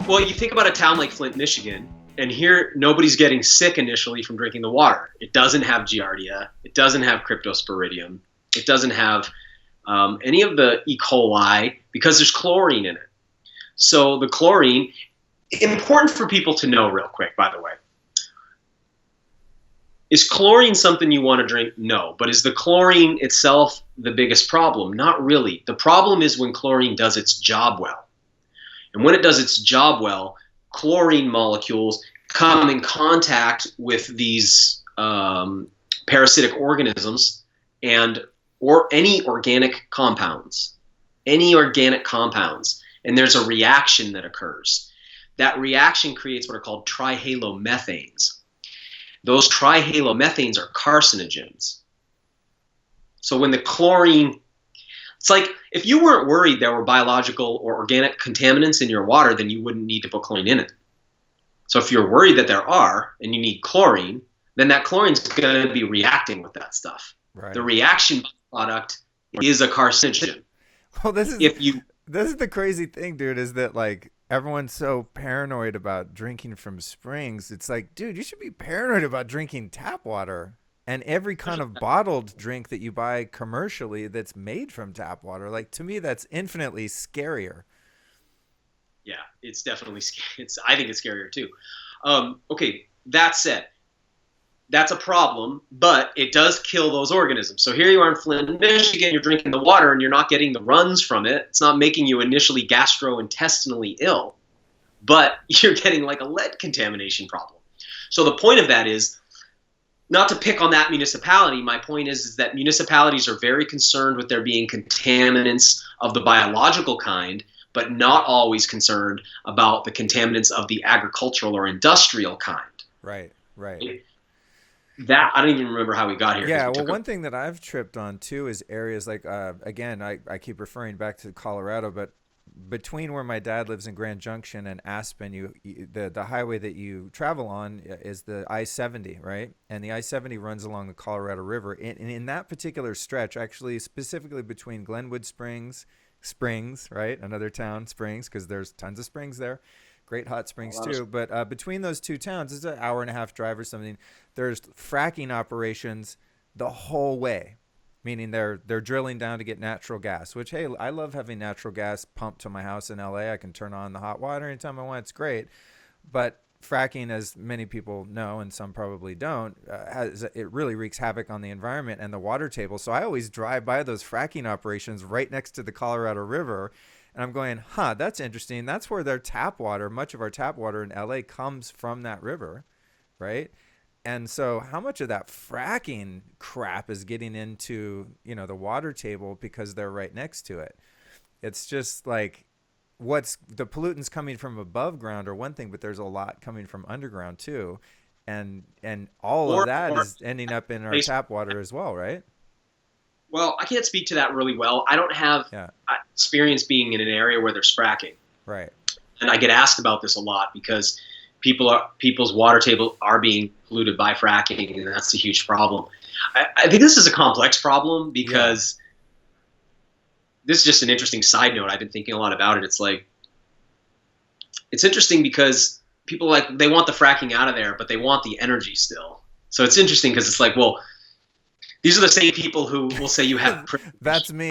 Well, you think about a town like Flint, Michigan, and here nobody's getting sick initially from drinking the water. It doesn't have Giardia. It doesn't have Cryptosporidium. It doesn't have any of the E. coli because there's chlorine in it. So the chlorine, important for people to know real quick, by the way. Is chlorine something you want to drink? No. But is the chlorine itself the biggest problem? Not really. The problem is when chlorine does its job well. And when it does its job well, chlorine molecules come in contact with these parasitic organisms or any organic compounds. And there's a reaction that occurs. That reaction creates what are called trihalomethanes. Those trihalomethanes are carcinogens. So when the chlorine, it's like if you weren't worried there were biological or organic contaminants in your water, then you wouldn't need to put chlorine in it. So if you're worried that there are and you need chlorine, then that chlorine's going to be reacting with that stuff. Right. The reaction product is a carcinogen. Well, this is the crazy thing, dude, is that like everyone's so paranoid about drinking from springs. It's like, dude, you should be paranoid about drinking tap water and every kind of bottled drink that you buy commercially that's made from tap water. Like, to me, that's infinitely scarier. Yeah, it's definitely scary. I think it's scarier too. Okay, that said, that's a problem, but it does kill those organisms. So here you are in Flint, Michigan, you're drinking the water and you're not getting the runs from it. It's not making you initially gastrointestinally ill, but you're getting like a lead contamination problem. So the point of that is not to pick on that municipality. My point is that municipalities are very concerned with there being contaminants of the biological kind, but not always concerned about the contaminants of the agricultural or industrial kind. Right. That I don't even remember how we got here. Yeah, well, one thing that I've tripped on too is areas like, again, I keep referring back to Colorado, but between where my dad lives in Grand Junction and Aspen, the highway that you travel on is the I-70, right? And the I-70 runs along the Colorado River. And in that particular stretch, actually specifically between Glenwood Springs, right? Another town, Springs, because there's tons of springs there. Great hot springs too. But between those two towns, it's an hour and a half drive or something. There's fracking operations the whole way, meaning they're drilling down to get natural gas, which, hey, I love having natural gas pumped to my house in LA. I can turn on the hot water anytime I want. It's great. But fracking, as many people know, and some probably don't, it really wreaks havoc on the environment and the water table. So I always drive by those fracking operations right next to the Colorado River. And I'm going, that's interesting. That's where their tap water, much of our tap water in LA comes from that river, right? And so how much of that fracking crap is getting into, the water table because they're right next to it? It's just like what's the pollutants coming from above ground are one thing, but there's a lot coming from underground too. And all of that is ending up in our tap water as well, right? Well, I can't speak to that really well. I don't have experience being in an area where there's fracking. Right. And I get asked about this a lot because people's water table are being polluted by fracking, and that's a huge problem. I think this is a complex problem because this is just an interesting side note. I've been thinking a lot about it. It's like, it's interesting because people they want the fracking out of there, but they want the energy still. So it's interesting because it's like, well, these are the same people who will say you have privilege. That's me.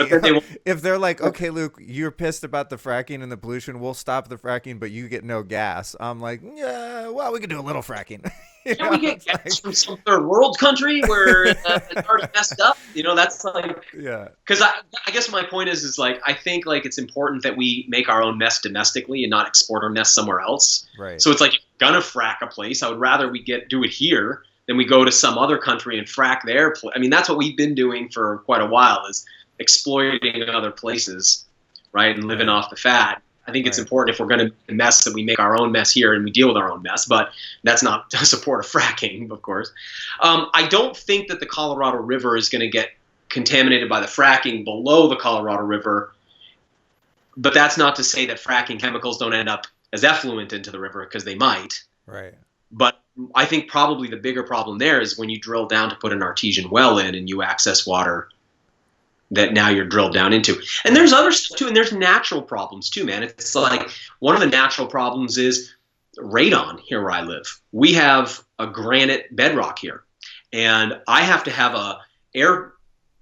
If they're like, okay, Luke, you're pissed about the fracking and the pollution, we'll stop the fracking, but you get no gas. I'm like, yeah, well, we can do a little fracking. Can we get gas from some third world country where it's already messed up? That's like, yeah. Because I guess my point is like, I think like it's important that we make our own mess domestically and not export our mess somewhere else. Right. So it's like, if you're gonna frack a place, I would rather we do it here. Then we go to some other country and frack their place. I mean, that's what we've been doing for quite a while, is exploiting other places, right, and living off the fat. I think it's important if we're going to mess that we make our own mess here and we deal with our own mess, but that's not to support of fracking, of course. I don't think that the Colorado River is going to get contaminated by the fracking below the Colorado River, but that's not to say that fracking chemicals don't end up as effluent into the river, because they might. Right. But I think probably the bigger problem there is when you drill down to put an artesian well in and you access water that now you're drilled down into. And there's other stuff too, and there's natural problems too, man. It's like one of the natural problems is radon here where I live. We have a granite bedrock here, and I have to have a air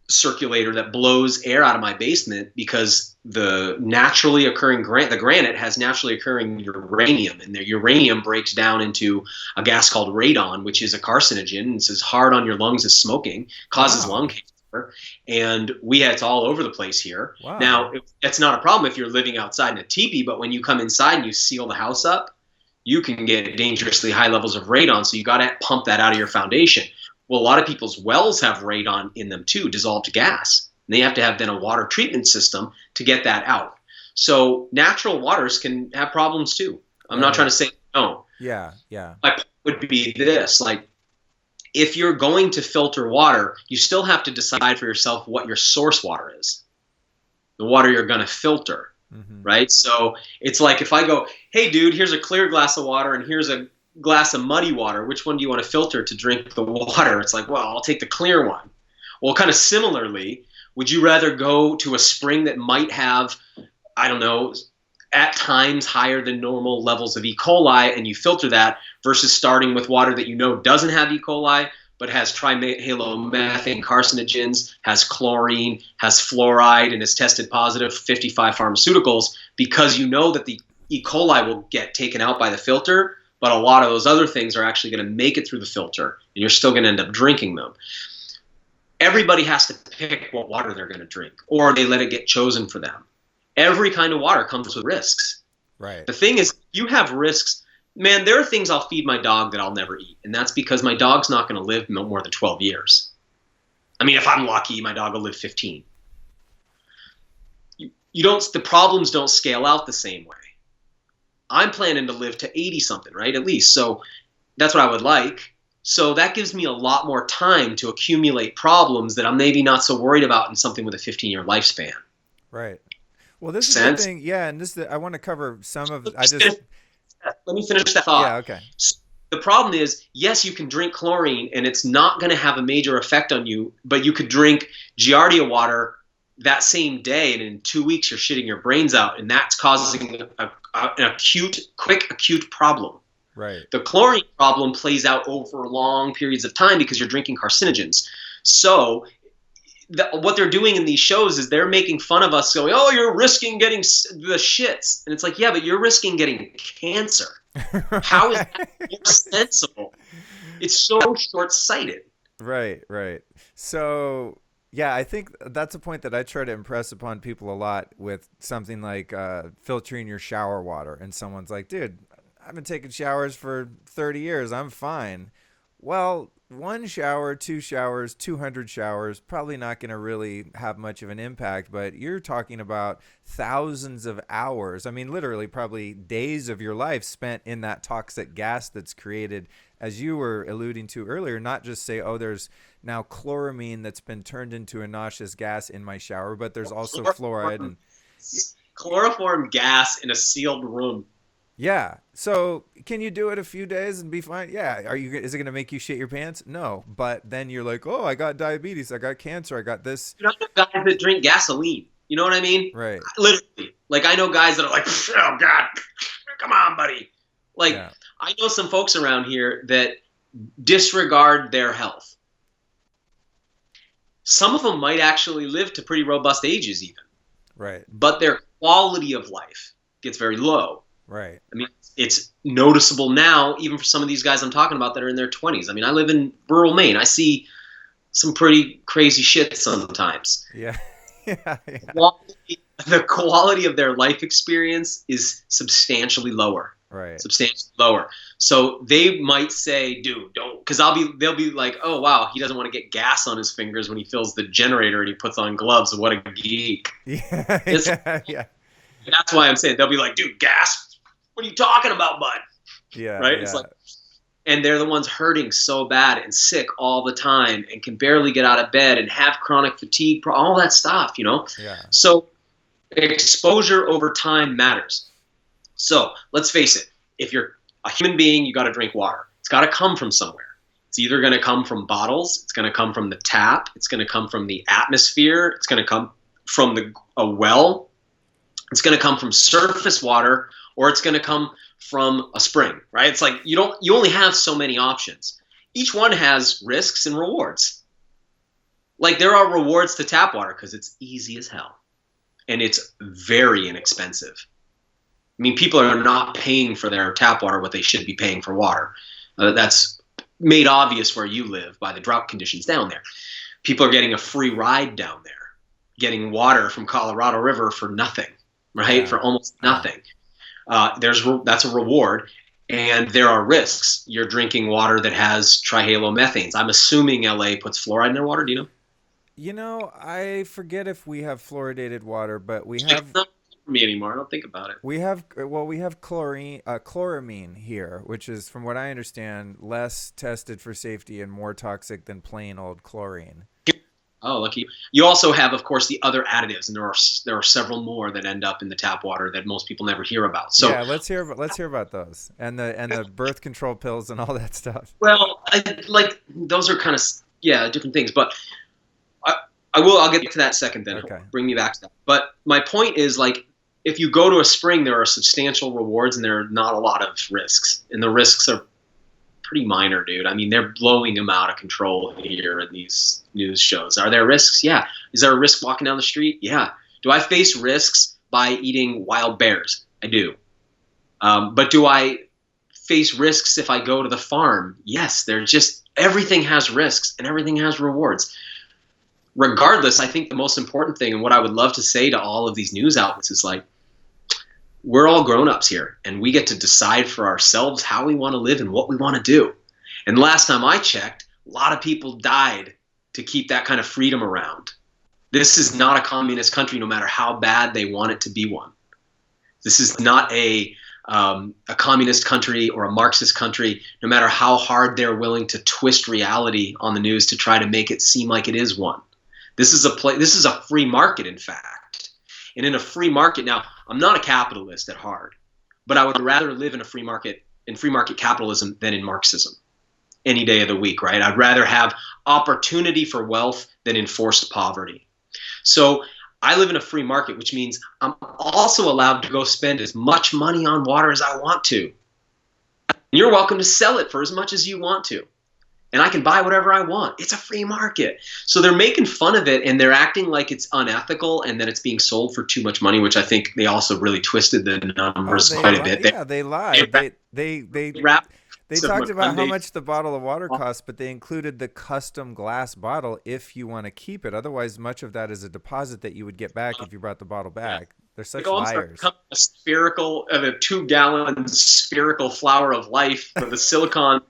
circulator that blows air out of my basement because the naturally occurring the granite has naturally occurring uranium, and the uranium breaks down into a gas called radon, which is a carcinogen. It's as hard on your lungs as smoking, causes lung cancer, and it's all over the place here. Wow. Now, that's not a problem if you're living outside in a teepee, but when you come inside and you seal the house up, you can get dangerously high levels of radon, so you got to pump that out of your foundation. Well, a lot of people's wells have radon in them too, dissolved gas. And they have to have then a water treatment system to get that out. So natural waters can have problems too. I'm not trying to say no. Yeah, yeah. My point would be this, like, if you're going to filter water, you still have to decide for yourself what your source water is, the water you're going to filter. Mm-hmm. Right? So it's like if I go, hey, dude, here's a clear glass of water and here's a glass of muddy water. Which one do you want to filter to drink the water? It's like, well, I'll take the clear one. Well, kind of similarly, would you rather go to a spring that might have, I don't know, at times higher than normal levels of E. coli and you filter that versus starting with water that you know doesn't have E. coli but has trihalomethane carcinogens, has chlorine, has fluoride, and is tested positive for 55 pharmaceuticals because you know that the E. coli will get taken out by the filter, but a lot of those other things are actually going to make it through the filter, and you're still going to end up drinking them. Everybody has to pick what water they're going to drink, or they let it get chosen for them. Every kind of water comes with risks. Right. The thing is, you have risks. Man, there are things I'll feed my dog that I'll never eat, and that's because my dog's not going to live no more than 12 years. I mean, if I'm lucky, my dog will live 15. The problems don't scale out the same way. I'm planning to live to 80 something, right? At least. So that's what I would like. So that gives me a lot more time to accumulate problems that I'm maybe not so worried about in something with a 15-year lifespan. Right. Well, this is the thing. Yeah. And I want to cover some of, let me finish that thought. Yeah, okay. So the problem is, yes, you can drink chlorine and it's not going to have a major effect on you, but you could drink Giardia water that same day and in 2 weeks you're shitting your brains out, and that's causing an quick acute problem. Right. The chlorine problem plays out over long periods of time because you're drinking carcinogens. So what they're doing in these shows is they're making fun of us going, oh, you're risking getting the shits. And it's like, yeah, but you're risking getting cancer. How is that more sensible? It's so short-sighted. Right, right. So, yeah, I think that's a point that I try to impress upon people a lot with something like filtering your shower water. And someone's like, dude, I've been taking showers for 30 years. I'm fine. Well, 1 shower, 2 showers, 200 showers, probably not going to really have much of an impact, but you're talking about thousands of hours. I mean, literally probably days of your life spent in that toxic gas that's created, as you were alluding to earlier, not just say, oh, there's now chloramine that's been turned into a noxious gas in my shower, but there's also fluoride. And chloroform gas in a sealed room. Yeah. So can you do it a few days and be fine? Yeah. Is it going to make you shit your pants? No. But then you're like, oh, I got diabetes. I got cancer. I got this. You know, guys that drink gasoline. You know what I mean? Right. Literally. Like, I know guys that are like, oh, God, come on, buddy. Like, yeah. I know some folks around here that disregard their health. Some of them might actually live to pretty robust ages even. Right. But their quality of life gets very low. Right. I mean, it's noticeable now, even for some of these guys I'm talking about that are in their 20s. I mean, I live in rural Maine. I see some pretty crazy shit sometimes. Yeah. Yeah. The quality of their life experience is substantially lower. Right. Substantially lower. So they might say, dude, don't, because they'll be like, oh, wow, he doesn't want to get gas on his fingers when he fills the generator and he puts on gloves. What a geek. Yeah. Yeah. That's why I'm saying they'll be like, dude, gas? What are you talking about, bud? Yeah. Right? Yeah. It's like, and they're the ones hurting so bad and sick all the time and can barely get out of bed and have chronic fatigue, all that stuff, you know? Yeah. So exposure over time matters. So let's face it. If you're a human being, you got to drink water. It's got to come from somewhere. It's either going to come from bottles, it's going to come from the tap, it's going to come from the atmosphere, it's going to come from a well, it's going to come from surface water, or it's going to come from a spring, right? It's like you only have so many options. Each one has risks and rewards. Like there are rewards to tap water because it's easy as hell and it's very inexpensive. I mean, people are not paying for their tap water what they should be paying for water. That's made obvious where you live by the drought conditions down there. People are getting a free ride down there, getting water from Colorado River for nothing, right? Yeah. For almost nothing. That's a reward, and there are risks. You're drinking water that has trihalomethanes. I'm assuming LA puts fluoride in their water. Do you know? You know, I forget if we have fluoridated water, but we have Not for me anymore. I don't think about it. we have chloramine here, which is, from what I understand, less tested for safety and more toxic than plain old chlorine. Oh, lucky. You also have, of course, the other additives, and there are several more that end up in the tap water that most people never hear about. So, Yeah, let's hear about those and the birth control pills and all that stuff. well, like those are kind of different things, but I, I'll get to that second. Then Okay. bring me back to that. But my point is, like, if you go to a spring, there are substantial rewards and there are not a lot of risks, and the risks are pretty minor, dude. I mean, they're blowing them out of control here in these news shows. Are there risks? Yeah. Is there a risk walking down the street? Yeah. Do I face risks by eating wild bears? I do. But do I face risks if I go to the farm? Yes. Everything has risks and everything has rewards. Regardless, I think the most important thing, and what I would love to say to all of these news outlets, is like, we're all grown-ups here, and we get to decide for ourselves how we want to live and what we want to do. And last time I checked, a lot of people died to keep that kind of freedom around. This is not a communist country, no matter how bad they want it to be one. This is not a communist country or a Marxist country, no matter how hard they're willing to twist reality on the news to try to make it seem like it is one. This is a free market, in fact. And in a free market, now, I'm not a capitalist at heart, but I would rather live in free market capitalism than in Marxism any day of the week, right? I'd rather have opportunity for wealth than enforced poverty. So I live in a free market, which means I'm also allowed to go spend as much money on water as I want to. And you're welcome to sell it for as much as you want to. And I can buy whatever I want. It's a free market. So they're making fun of it, and they're acting like it's unethical and that it's being sold for too much money, which I think they also really twisted the numbers quite a bit. Yeah, they lied. They talked about how much the bottle of water costs, but they included the custom glass bottle if you want to keep it. Otherwise, much of that is a deposit that you would get back if you brought the bottle back. They're such liars. A 2-gallon spherical flower of life with a silicone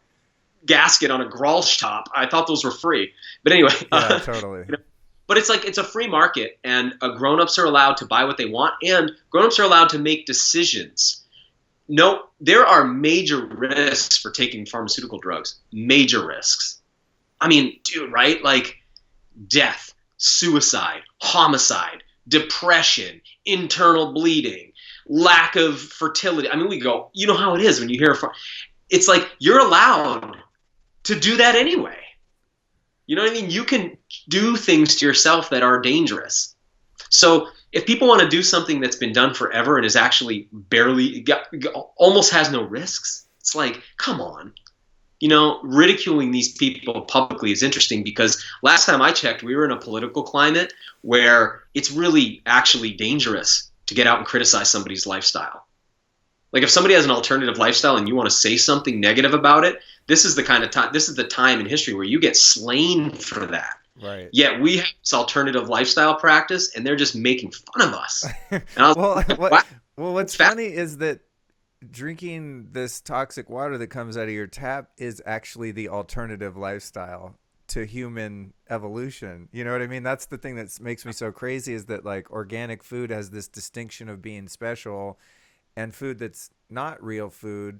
gasket on a Grolsch top. I thought those were free, but anyway. Yeah, totally. But it's like, it's a free market, and grown-ups are allowed to buy what they want, and grown-ups are allowed to make decisions. No, there are major risks for taking pharmaceutical drugs. Major risks. I mean, dude, right? Like death, suicide, homicide, depression, internal bleeding, lack of fertility. I mean, we go, you know how it is when you hear it's like you're allowed to do that anyway. You know what I mean? You can do things to yourself that are dangerous. So if people want to do something that's been done forever and is actually almost has no risks, it's like, come on. You know, ridiculing these people publicly is interesting because last time I checked, we were in a political climate where it's really actually dangerous to get out and criticize somebody's lifestyle. Like if somebody has an alternative lifestyle and you want to say something negative about it, this is the time in history where you get slain for that. Right. Yet we have this alternative lifestyle practice and they're just making fun of us. And I was well, what's funny is that drinking this toxic water that comes out of your tap is actually the alternative lifestyle to human evolution. You know what I mean? That's the thing that makes me so crazy, is that like organic food has this distinction of being special, and food that's not real food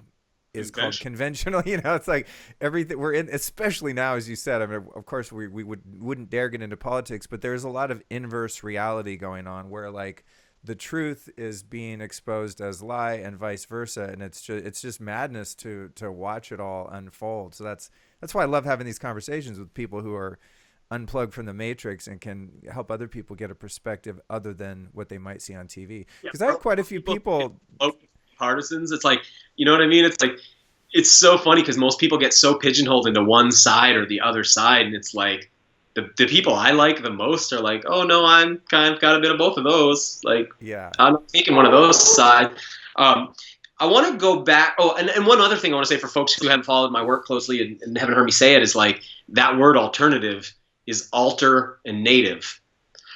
is called conventional. You know, it's like everything we're in, especially now, as you said. I mean, of course, we wouldn't dare get into politics, but there's a lot of inverse reality going on where like the truth is being exposed as lie and vice versa, and it's just madness to watch it all unfold. So that's That's why I love having these conversations with people who are unplugged from the matrix and can help other people get a perspective other than what they might see on TV. Yeah, Because I have quite a few people people. partisans. It's like, you know what I mean? It's like, it's so funny because most people get so pigeonholed into one side or the other side, and it's like the people I like the most are like, oh no, I'm kind of got a bit of both of those. Like, Yeah. I'm not taking one of those sides. Um, I want to go back. Oh, and one other thing I want to say for folks who haven't followed my work closely and haven't heard me say it is like that word alternative is alter and native.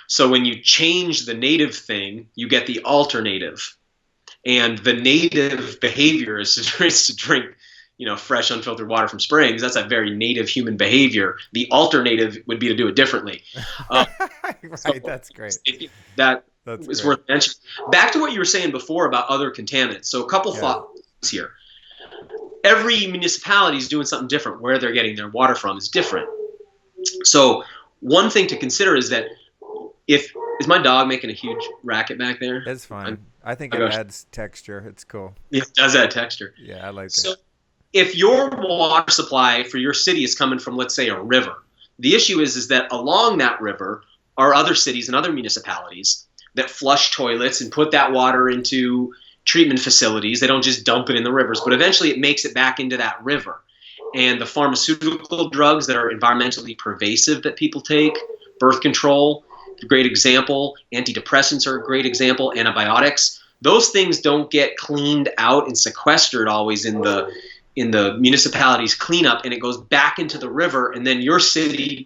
So when you change the native thing, you get the alternative. And the native behavior is to drink, fresh, unfiltered water from springs. That's a very native human behavior. The alternative would be to do it differently. Right. So That's great. that That's is great. worth mentioning. Back to what you were saying before about other contaminants. So a couple Yeah. thoughts here. Every municipality is doing something different. Where they're getting their water from is different. So one thing to consider is that if is my dog making a huge racket back there? It's fine. I think Oh it my gosh, adds texture. It's cool. it does add texture. Yeah, I like it. So if your water supply for your city is coming from, let's say, a river, the issue is that along that river are other cities and other municipalities that flush toilets and put that water into treatment facilities. They don't just dump it in the rivers, but eventually it makes it back into that river. And the pharmaceutical drugs that are environmentally pervasive that people take, birth control, a great example, antidepressants are a great example, antibiotics, those things don't get cleaned out and sequestered always in the municipality's cleanup, and it goes back into the river, and then your city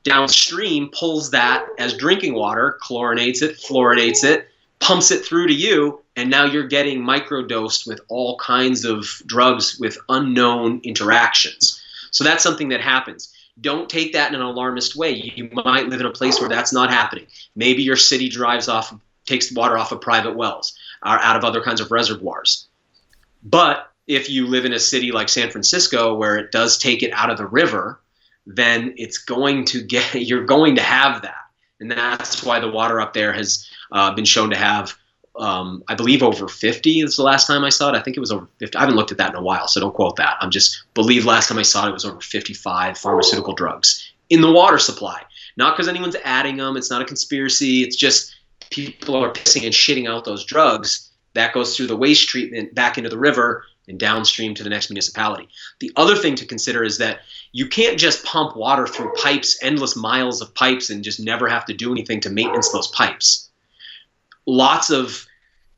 downstream pulls that as drinking water, chlorinates it, fluoridates it, pumps it through to you, and now you're getting microdosed with all kinds of drugs with unknown interactions. So that's something that happens. Don't take that in an alarmist way. You might live in a place where that's not happening. Maybe your city takes water off of private wells or out of other kinds of reservoirs. But if you live in a city like San Francisco where it does take it out of the river, then you're going to have that. And that's why the water up there has been shown to have, I believe, over 50 is the last time I saw it. I think it was over 50. I haven't looked at that in a while, so don't quote that. I'm just believe last time I saw it was over 55 pharmaceutical drugs in the water supply. Not because anyone's adding them. It's not a conspiracy. It's just people are pissing and shitting out those drugs. That goes through the waste treatment back into the river and downstream to the next municipality. The other thing to consider is that you can't just pump water through pipes, endless miles of pipes, and just never have to do anything to maintenance those pipes. Lots of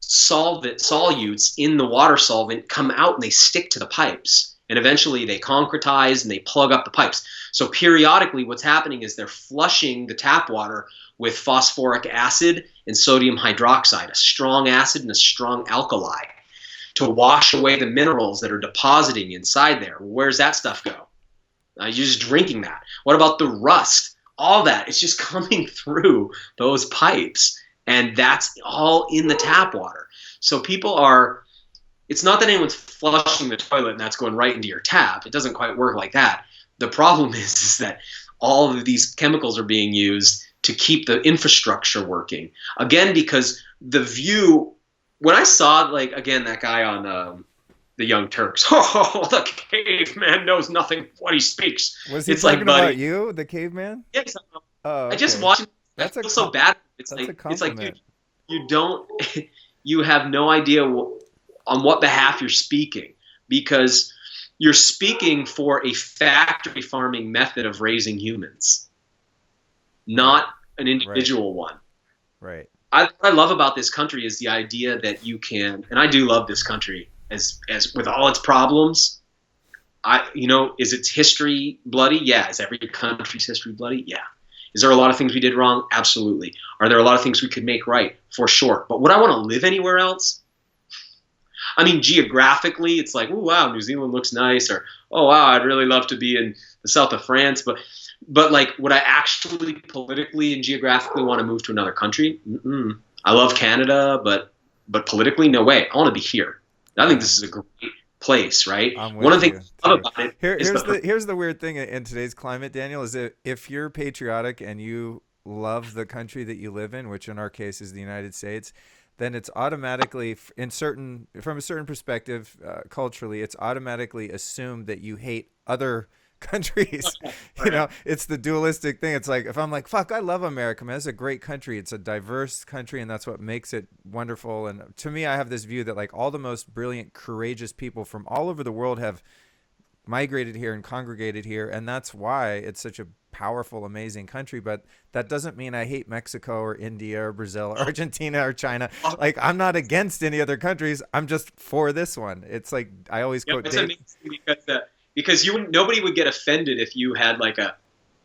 solutes in the water solvent come out and they stick to the pipes. And eventually they concretize and they plug up the pipes. So periodically what's happening is they're flushing the tap water with phosphoric acid and sodium hydroxide, a strong acid and a strong alkali, to wash away the minerals that are depositing inside there. Where's that stuff go? You're just drinking that. What about the rust? All that, it's just coming through those pipes. And that's all in the tap water. So it's not that anyone's flushing the toilet and that's going right into your tap. It doesn't quite work like that. The problem is that all of these chemicals are being used to keep the infrastructure working. Again, because when I saw, like, again, that guy on the Young Turks, oh, the caveman knows nothing of what he speaks. Was he it's talking like, buddy, about you, the caveman? yes, Oh, I just okay. watched it. I That's a feel so bad. It's that's a like, compliment. dude, you don't, you have no idea on what behalf you're speaking, because you're speaking for a factory farming method of raising humans, not an individual one. Right. What I love about this country is the idea that you can, and I do love this country as with all its problems. Is its history bloody? Yeah. Is every country's history bloody? Yeah. Is there a lot of things we did wrong? Absolutely. Are there a lot of things we could make right? For sure. But would I want to live anywhere else? I mean, geographically, it's like, oh, wow, New Zealand looks nice, or, oh, wow, I'd really love to be in the south of France. But like, would I actually politically and geographically want to move to another country? Mm-mm. I love Canada, but politically, no way. I want to be here. I think this is a great place, right? I'm One of with the things you I love too. about it is Here's the weird thing in today's climate, Daniel, is that if you're patriotic and you love the country that you live in, which in our case is the United States, then it's automatically from a certain perspective, culturally, it's automatically assumed that you hate other countries. Okay. It's the dualistic thing. It's like if I'm like, fuck, I love America, man. It's a great country. It's a diverse country, and that's what makes it wonderful. And to me, I have this view that like all the most brilliant, courageous people from all over the world have migrated here and congregated here, and that's why it's such a powerful, amazing country. But that doesn't mean I hate Mexico or India or Brazil or Argentina or China. Like I'm not against any other countries. I'm just for this one. It's like I always Yeah, quote it's Dave. amazing because you wouldn't nobody would get offended if you had like a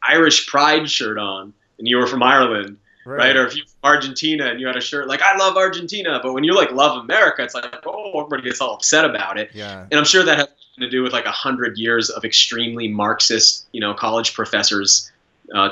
Irish pride shirt on and you were from Ireland, right? Right. Or if you're from Argentina and you had a shirt like I love Argentina, but when you like love America, it's like oh everybody gets all upset about it. Yeah. And I'm sure that has to do with like 100 years of extremely Marxist, college professors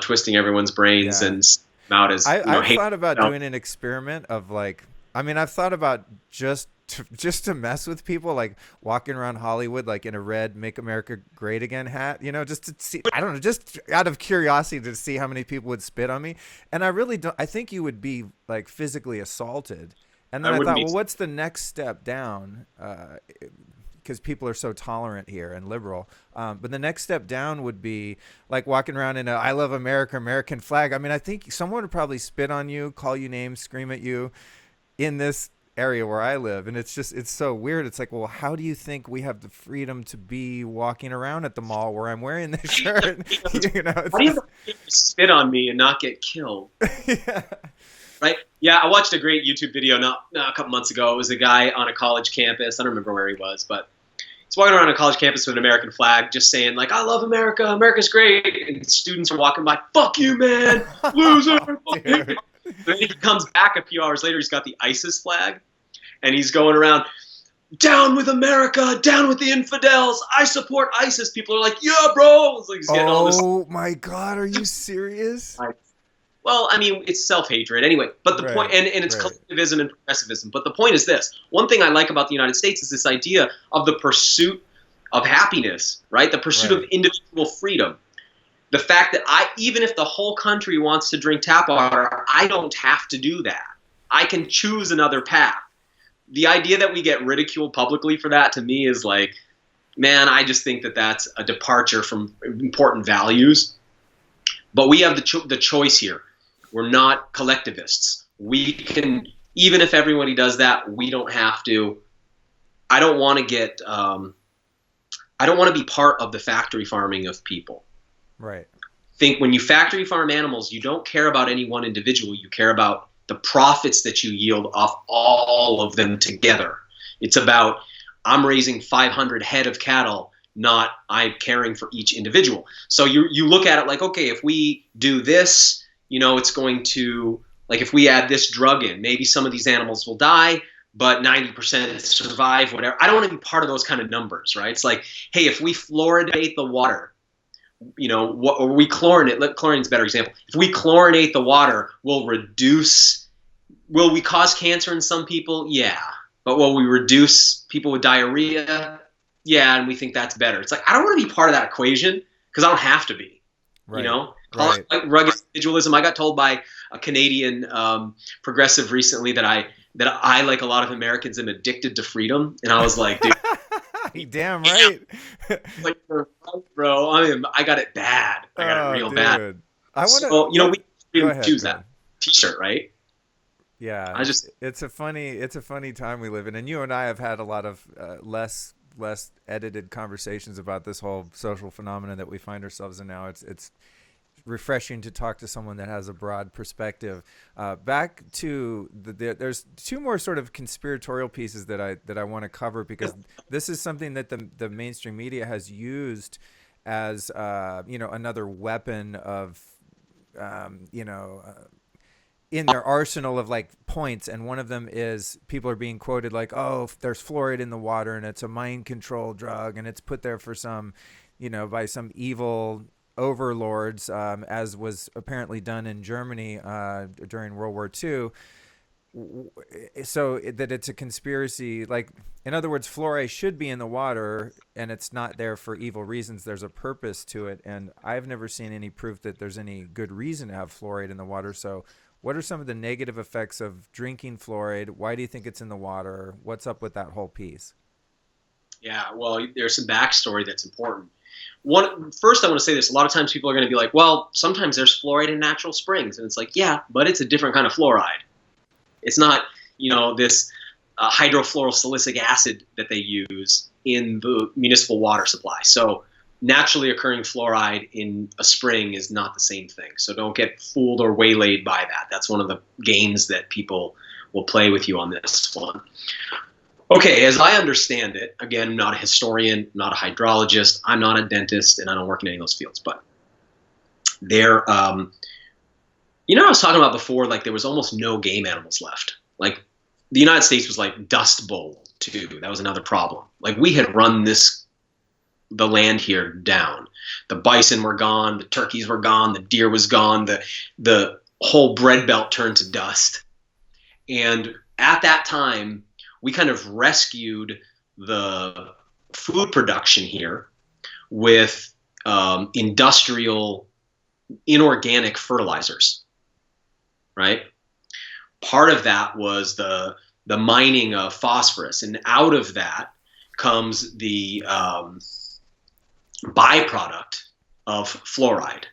twisting everyone's brains Yeah. and out as I've hate. thought about doing an experiment of like, I mean, I've thought about just to mess with people, like walking around Hollywood like in a red "Make America Great Again" hat, just to see. I don't know, just out of curiosity to see how many people would spit on me. And I really don't. I think you would be like physically assaulted. And then I I wouldn't thought, be. well, what's the next step down? Because people are so tolerant here and liberal. But the next step down would be like walking around in a "I love America" American flag. I mean, I think someone would probably spit on you, call you names, scream at you in this area where I live. And it's so weird. It's like, well, how do you think we have the freedom to be walking around at the mall where I'm wearing this shirt? How It's do you just, spit on me and not get killed? yeah. Right? Yeah, I watched a great YouTube video not a couple months ago. It was a guy on a college campus. I don't remember where he was, but he's walking around a college campus with an American flag, just saying like, "I love America. America's great." And students are walking by, "Fuck you, man, loser." Fuck you. Dude. And then he comes back a few hours later. He's got the ISIS flag, and he's going around, "Down with America, down with the infidels. I support ISIS." People are like, "Yeah, bro." It's like he's getting all this. Oh my God. Are you serious? Well, I mean, it's self-hatred anyway. But the point, Right. and it's Right. collectivism and progressivism. But the point is this: one thing I like about the United States is this idea of the pursuit of happiness, right? The pursuit of Right. individual freedom. The fact that even if the whole country wants to drink tap water, I don't have to do that. I can choose another path. The idea that we get ridiculed publicly for that, to me, is like, man, I just think that that's a departure from important values. But we have the choice here. We're not collectivists. We can, even if everybody does that, we don't have to. I don't want to get. I don't want to be part of the factory farming of people. Right. Think when you factory farm animals, you don't care about any one individual. You care about the profits that you yield off all of them together. It's about I'm raising 500 head of cattle, not I'm caring for each individual. So you look at it like, okay, if we do this, it's going to, like, if we add this drug in, maybe some of these animals will die, but 90% survive, whatever. I don't want to be part of those kind of numbers, right? It's like, hey, if we fluoridate the water, or we chlorinate. Chlorine's a better example. If we chlorinate the water, will we cause cancer in some people? Yeah. But will we reduce people with diarrhea? Yeah, and we think that's better. It's like, I don't want to be part of that equation because I don't have to be. Right. Call Right. it like rugged individualism. I got told by a Canadian progressive recently that I, like a lot of Americans, am addicted to freedom, and I was like, dude. You damn right. Like, bro, I got it bad. I got it real dude. bad. I want to. So, we Go freedom to ahead. choose Go that ahead. T-shirt, right? Yeah, I just it's a funny time we live in, and you and I have had a lot of less edited conversations about this whole social phenomenon that we find ourselves in now. It's refreshing to talk to someone that has a broad perspective. Back to there's two more sort of conspiratorial pieces that I want to cover, because this is something that the mainstream media has used as another weapon of in their arsenal of like points. And one of them is people are being quoted like, oh, there's fluoride in the water and it's a mind control drug and it's put there for some by some evil overlords, as was apparently done in Germany during World War II. So that it's a conspiracy. Like, in other words, fluoride should be in the water and it's not there for evil reasons. There's a purpose to it. And I've never seen any proof that there's any good reason to have fluoride in the water. So what are some of the negative effects of drinking fluoride? Why do you think it's in the water? What's up with that whole piece? Yeah, well, there's some backstory that's important. First, I want to say this. A lot of times people are going to be like, well, sometimes there's fluoride in natural springs. And it's like, yeah, but it's a different kind of fluoride. It's not, this hydrofluorosilicic acid that they use in the municipal water supply. So naturally occurring fluoride in a spring is not the same thing. So don't get fooled or waylaid by that. That's one of the games that people will play with you on this one. Okay, as I understand it, again, I'm not a historian, not a hydrologist, I'm not a dentist, and I don't work in any of those fields, but there, I was talking about before, like there was almost no game animals left. Like the United States was like Dust Bowl too. That was another problem. Like we had run the land here down. The bison were gone, the turkeys were gone, the deer was gone, the whole bread belt turned to dust. And at that time, we kind of rescued the food production here with industrial inorganic fertilizers, right? Part of that was the mining of phosphorus, and out of that comes the byproduct of fluoride.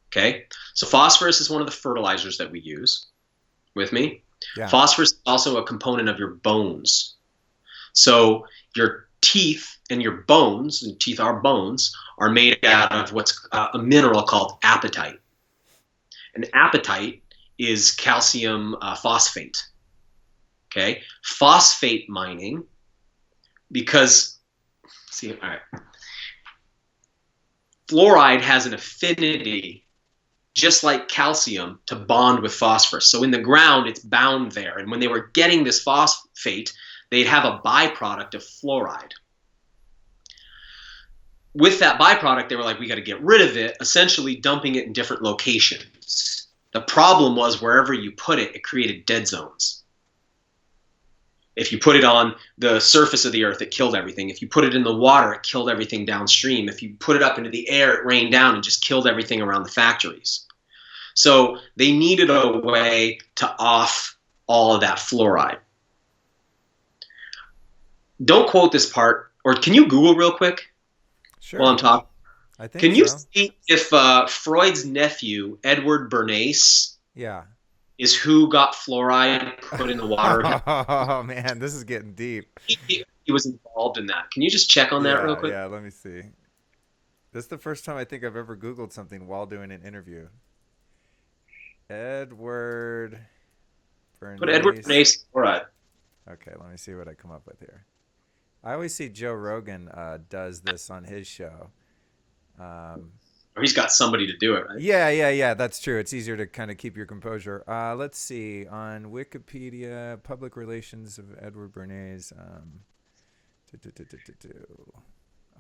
Okay, so phosphorus is one of the fertilizers that we use. With me? Yeah. Phosphorus is also a component of your bones. So your teeth and your bones, and teeth are bones, are made out of what's a mineral called apatite. And apatite is calcium phosphate. Okay, phosphate mining, because fluoride has an affinity, just like calcium, to bond with phosphorus. So in the ground, it's bound there. And when they were getting this phosphate, they'd have a byproduct of fluoride. With that byproduct, they were like, we got to get rid of it, essentially dumping it in different locations. The problem was wherever you put it, it created dead zones. If you put it on the surface of the earth, it killed everything. If you put it in the water, it killed everything downstream. If you put it up into the air, it rained down and just killed everything around the factories. So they needed a way to off all of that fluoride. Don't quote this part, or can you Google real quick? Sure. While I'm talking? I think Can you so. see if Freud's nephew, Edward Bernays, Yeah. is who got fluoride put in the water? Oh man, this is getting deep. He was involved in that. Can you just check on that real quick? Yeah, let me see. This is the first time I think I've ever Googled something while doing an interview. Edward Bernays. Put Edward Bernays fluoride. Okay, let me see what I come up with here. I always see Joe Rogan does this on his show. Or he's got somebody to do it, right? Yeah. That's true. It's easier to kind of keep your composure. Let's see. On Wikipedia, public relations of Edward Bernays.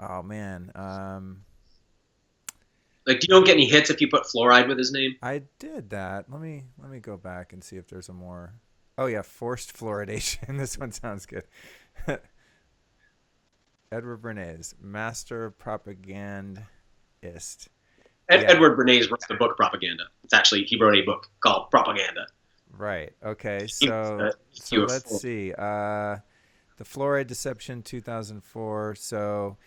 Oh, man. Like, do you don't get any hits if you put fluoride with his name? I did that. Let me go back and see if there's a more. Oh, yeah. Forced fluoridation. This one sounds good. Edward Bernays, master propagandist. Edward Bernays wrote the book Propaganda. He wrote a book called Propaganda. Right. Okay. So let's see. The fluoride deception, 2004. So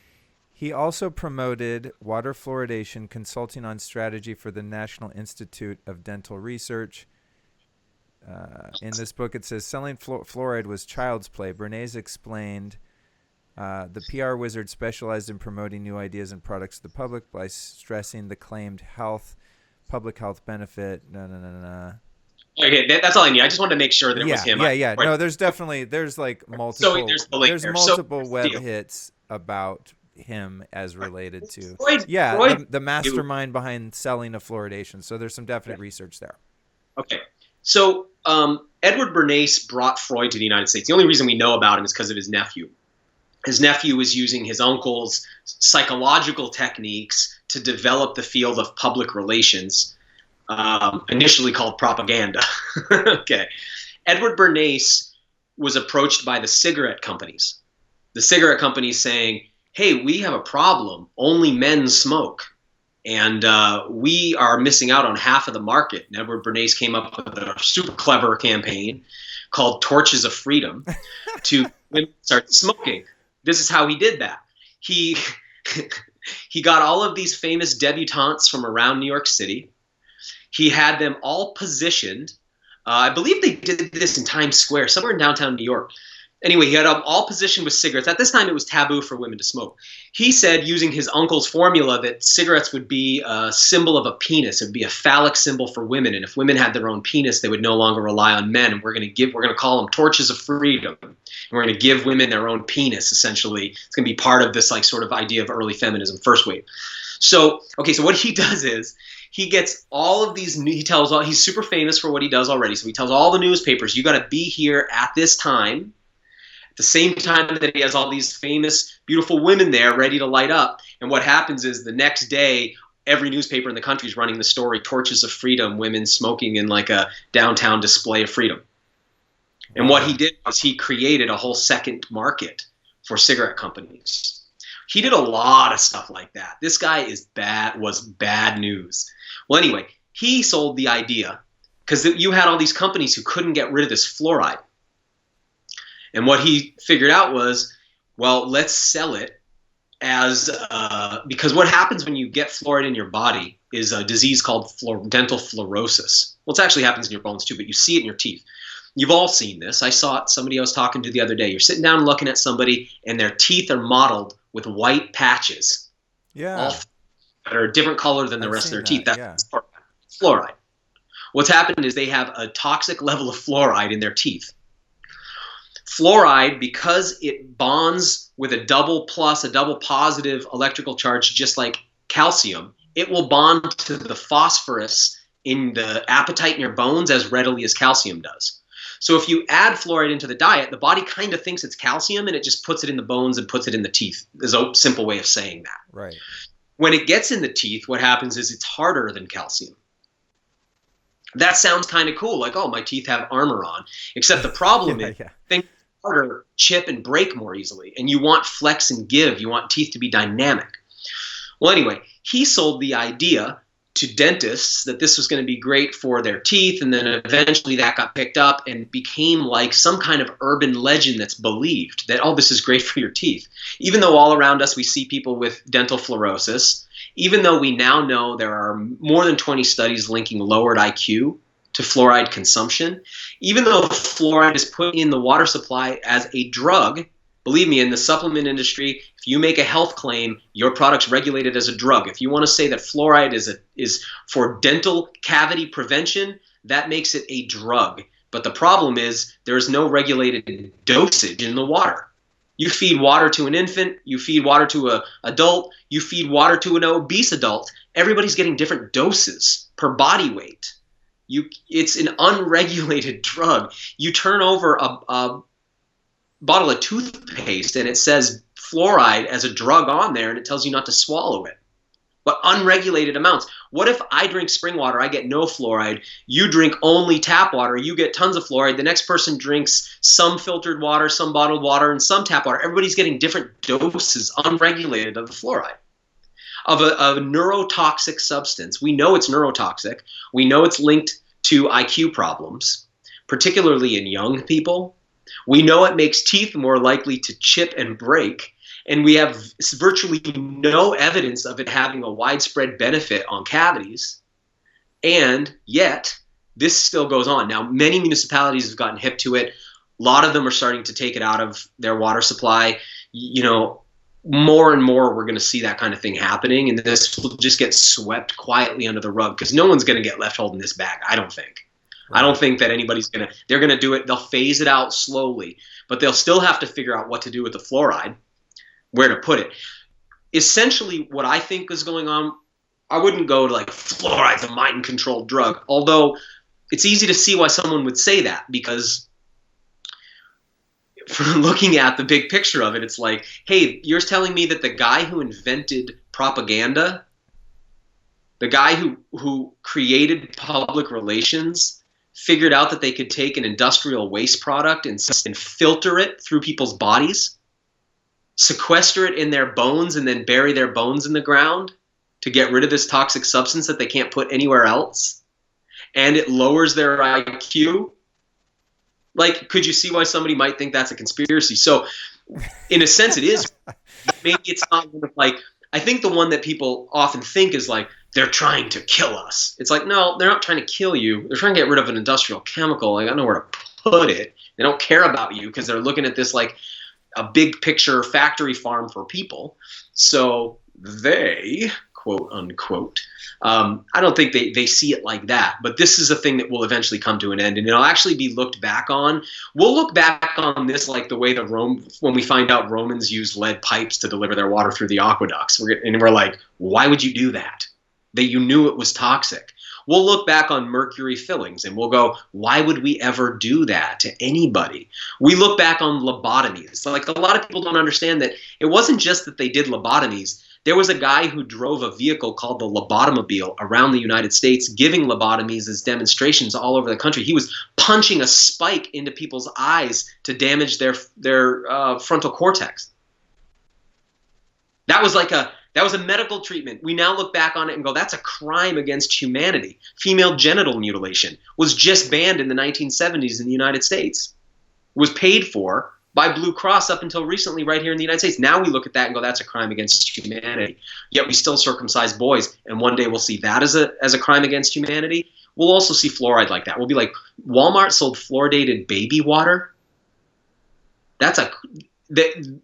he also promoted water fluoridation, consulting on strategy for the National Institute of Dental Research. In this book, it says selling fluoride was child's play. Bernays explained the PR wizard specialized in promoting new ideas and products to the public by stressing the claimed public health benefit. Okay, that's all I need. I just wanted to make sure that it was him. Yeah. No, there's like multiple. There's multiple web hits about him as related to. Freud, the mastermind behind selling of fluoridation. So there's some definite research there. Okay, so Edward Bernays brought Freud to the United States. The only reason we know about him is because of his nephew. His nephew was using his uncle's psychological techniques to develop the field of public relations, initially called propaganda. Okay. Edward Bernays was approached by the cigarette companies. The cigarette companies saying, hey, we have a problem. Only men smoke. And we are missing out on half of the market. And Edward Bernays came up with a super clever campaign called Torches of Freedom to start smoking. This is how he did that. He He got all of these famous debutantes from around New York City. He had them all positioned. I believe they did this in Times Square, somewhere in downtown New York. Anyway, he had them all positioned with cigarettes. At this time, it was taboo for women to smoke. He said, using his uncle's formula, that cigarettes would be a symbol of a penis. It would be a phallic symbol for women. And if women had their own penis, they would no longer rely on men. And we're going to call them torches of freedom. And we're going to give women their own penis, essentially. It's going to be part of this like sort of idea of early feminism, first wave. So what he does is he gets all of these, he's super famous for what he does already. So he tells all the newspapers, you got to be here at this time. The same time that he has all these famous, beautiful women there ready to light up. And what happens is the next day, every newspaper in the country is running the story, Torches of Freedom, women smoking in like a downtown display of freedom. And what he did was he created a whole second market for cigarette companies. He did a lot of stuff like that. This guy was bad news. Well, anyway, he sold the idea because you had all these companies who couldn't get rid of this fluoride. And what he figured out was, well, let's sell it as because what happens when you get fluoride in your body is a disease called dental fluorosis. Well, it actually happens in your bones too, but you see it in your teeth. You've all seen this. I saw it. Somebody I was talking to the other day. You're sitting down looking at somebody, and their teeth are mottled with white patches. Yeah. All that are a different color than the rest of their teeth. That's yeah. fluoride. What's happened is they have a toxic level of fluoride in their teeth. Fluoride, because it bonds with a double positive electrical charge, just like calcium, it will bond to the phosphorus in the apatite in your bones as readily as calcium does. So if you add fluoride into the diet, the body kind of thinks it's calcium and it just puts it in the bones and puts it in the teeth. There's a simple way of saying that. Right. When it gets in the teeth, what happens is it's harder than calcium. That sounds kind of cool, like, oh, my teeth have armor on. Except the problem is things harder, chip and break more easily. And you want flex and give. You want teeth to be dynamic. Well, anyway, he sold the idea to dentists that this was going to be great for their teeth, and then eventually that got picked up and became like some kind of urban legend that's believed that, oh, this is great for your teeth. Even though all around us we see people with dental fluorosis, even though we now know there are more than 20 studies linking lowered IQ to fluoride consumption, even though fluoride is put in the water supply as a drug, believe me, in the supplement industry, if you make a health claim, your product's regulated as a drug. If you want to say that fluoride is for dental cavity prevention, that makes it a drug. But the problem is there is no regulated dosage in the water. You feed water to an infant, you feed water to an adult, you feed water to an obese adult. Everybody's getting different doses per body weight. It's an unregulated drug. You turn over a bottle of toothpaste and it says fluoride as a drug on there and it tells you not to swallow it. But unregulated amounts. What if I drink spring water, I get no fluoride, you drink only tap water, you get tons of fluoride, the next person drinks some filtered water, some bottled water, and some tap water. Everybody's getting different doses, unregulated, of the fluoride. Of a neurotoxic substance. We know it's neurotoxic. We know it's linked to IQ problems, particularly in young people. We know it makes teeth more likely to chip and break, and we have virtually no evidence of it having a widespread benefit on cavities, and yet this still goes on. Now, many municipalities have gotten hip to it. A lot of them are starting to take it out of their water supply. More and more we're going to see that kind of thing happening, and this will just get swept quietly under the rug because no one's going to get left holding this bag, I don't think. Right. I don't think that they're going to do it. They'll phase it out slowly, but they'll still have to figure out what to do with the fluoride, where to put it. Essentially, what I think is going on, I wouldn't go to like fluoride's a mind-controlled drug, although it's easy to see why someone would say that because from looking at the big picture of it, it's like, hey, you're telling me that the guy who invented propaganda, the guy who created public relations, figured out that they could take an industrial waste product and filter it through people's bodies, sequester it in their bones, and then bury their bones in the ground to get rid of this toxic substance that they can't put anywhere else, and it lowers their IQ. Like, could you see why somebody might think that's a conspiracy? So, in a sense, it is. Maybe it's not like I think the one that people often think is like, they're trying to kill us. It's like, no, they're not trying to kill you. They're trying to get rid of an industrial chemical. They got nowhere to put it. They don't care about you because they're looking at this like a big picture factory farm for people. So they, quote unquote, I don't think they see it like that. But this is a thing that will eventually come to an end, and it'll actually be looked back on. We'll look back on this like the way when we find out Romans used lead pipes to deliver their water through the aqueducts. And we're like, why would you do that? That you knew it was toxic. We'll look back on mercury fillings and we'll go, why would we ever do that to anybody? We look back on lobotomies. Like, a lot of people don't understand that it wasn't just that they did lobotomies. There was a guy who drove a vehicle called the lobotomobile around the United States, giving lobotomies as demonstrations all over the country. He was punching a spike into people's eyes to damage their frontal cortex. That was a medical treatment. We now look back on it and go, that's a crime against humanity. Female genital mutilation was just banned in the 1970s in the United States. It was paid for by Blue Cross up until recently right here in the United States. Now we look at that and go, that's a crime against humanity. Yet we still circumcise boys. And one day we'll see that as a crime against humanity. We'll also see fluoride like that. We'll be like, Walmart sold fluoridated baby water. That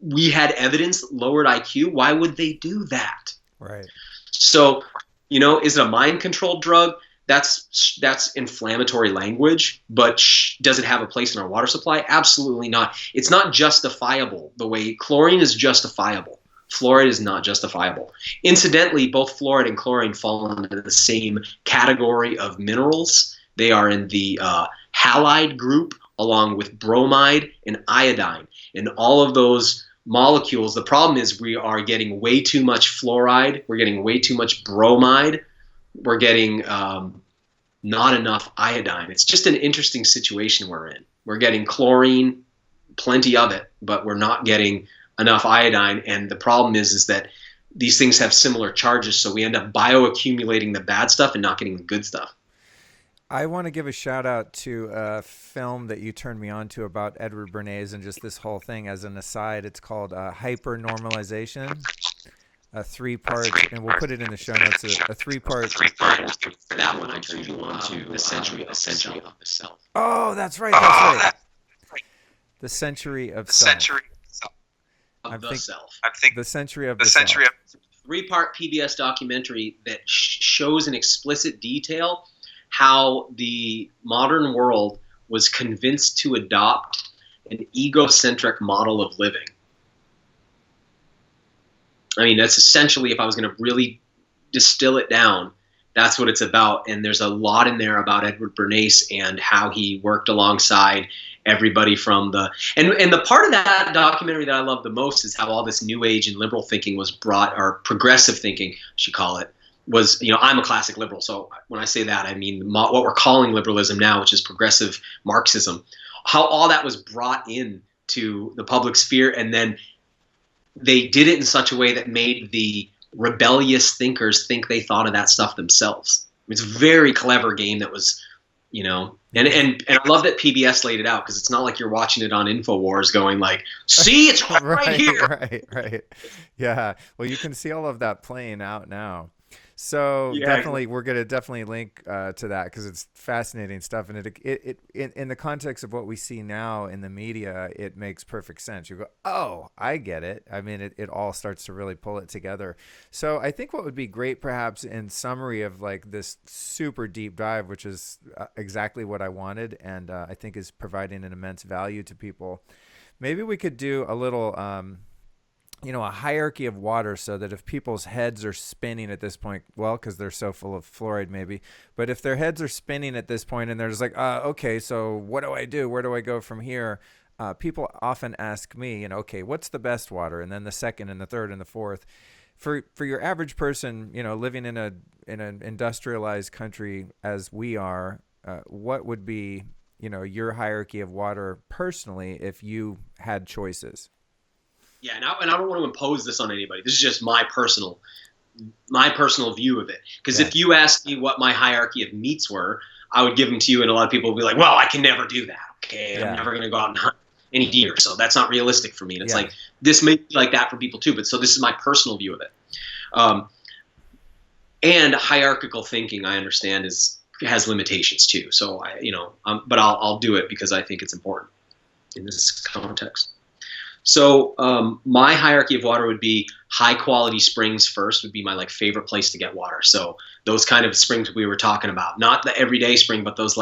we had evidence lowered IQ. Why would they do that? Right. So, is it a mind-controlled drug? That's inflammatory language, but does it have a place in our water supply? Absolutely not. It's not justifiable the way chlorine is justifiable. Fluoride is not justifiable. Incidentally, both fluoride and chlorine fall into the same category of minerals. They are in the halide group, along with bromide and iodine. And all of those molecules, the problem is we are getting way too much fluoride. We're getting way too much bromide. We're getting not enough iodine. It's just an interesting situation we're in. We're getting chlorine, plenty of it, but we're not getting enough iodine. And the problem is that these things have similar charges, so we end up bioaccumulating the bad stuff and not getting the good stuff. I want to give a shout out to a film that you turned me on to about Edward Bernays and just this whole thing. As an aside, it's called Hypernormalization, a 3-part, and we'll put it in the show notes, a 3-part. For that one, I turned you on to the century of the self. Oh, that's right. That's right. The century of self. The self. The century of the self. 3-part PBS documentary that shows in explicit detail how the modern world was convinced to adopt an egocentric model of living. I mean, that's essentially, if I was going to really distill it down, that's what it's about. And there's a lot in there about Edward Bernays and how he worked alongside everybody from and the part of that documentary that I love the most is how all this new age and liberal thinking was brought, or progressive thinking, I should call it, was, I'm a classic liberal. So when I say that, I mean what we're calling liberalism now, which is progressive Marxism, how all that was brought in to the public sphere. And then they did it in such a way that made the rebellious thinkers think they thought of that stuff themselves. It's a very clever game that was, and I love that PBS laid it out, because it's not like you're watching it on InfoWars going like, see, it's right here. Right. Yeah. Well, you can see all of that playing out now. So definitely, we're going to definitely link to that, because it's fascinating stuff. And it in the context of what we see now in the media, it makes perfect sense. You go, oh, I get it. I mean, it all starts to really pull it together. So I think what would be great, perhaps in summary of like this super deep dive, which is exactly what I wanted, and I think is providing an immense value to people. Maybe we could do a little a hierarchy of water, so that if people's heads are spinning at this point, well, because they're so full of fluoride maybe, but if their heads are spinning at this point and they're just like, okay, so what do I do? Where do I go from here? People often ask me, okay, what's the best water? And then the second and the third and the fourth. For your average person, living in an industrialized country as we are, what would be, your hierarchy of water personally if you had choices? Yeah, and I don't want to impose this on anybody. This is just my personal view of it. Because if you asked me what my hierarchy of meats were, I would give them to you, and a lot of people would be like, well, I can never do that. Okay, I'm never going to go out and hunt any deer, so that's not realistic for me. And it's like, this may be like that for people too, but so this is my personal view of it. And hierarchical thinking, I understand, has limitations too. So but I'll do it because I think it's important in this context. So my hierarchy of water would be high quality springs first, would be my favorite place to get water. So those kind of springs we were talking about, not the everyday spring, but those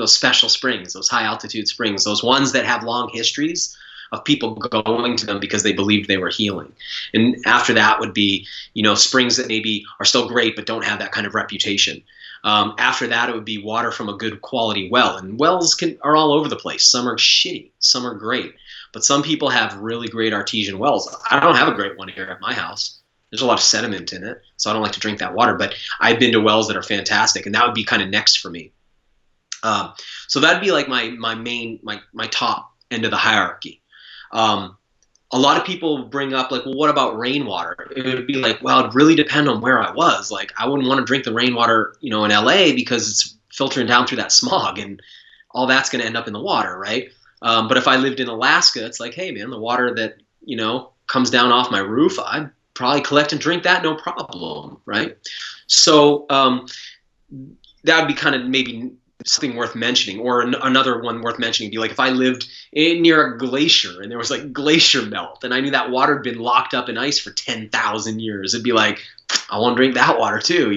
special springs, those high altitude springs, those ones that have long histories of people going to them because they believed they were healing. And after that would be, springs that maybe are still great but don't have that kind of reputation. After that, it would be water from a good quality well. And wells are all over the place. Some are shitty, some are great. But some people have really great artesian wells. I don't have a great one here at my house. There's a lot of sediment in it, so I don't like to drink that water. But I've been to wells that are fantastic, and that would be kind of next for me. So that'd be like my top end of the hierarchy. A lot of people bring up well, what about rainwater? It would be well, it'd really depend on where I was. I wouldn't want to drink the rainwater, in LA because it's filtering down through that smog and all that's going to end up in the water, right? But if I lived in Alaska, it's hey man, the water that, comes down off my roof, I'd probably collect and drink that, no problem, right? So that would be kind of maybe something worth mentioning. Or another one worth mentioning would be if I lived near a glacier and there was glacier melt and I knew that water had been locked up in ice for 10,000 years, it'd be I want to drink that water too,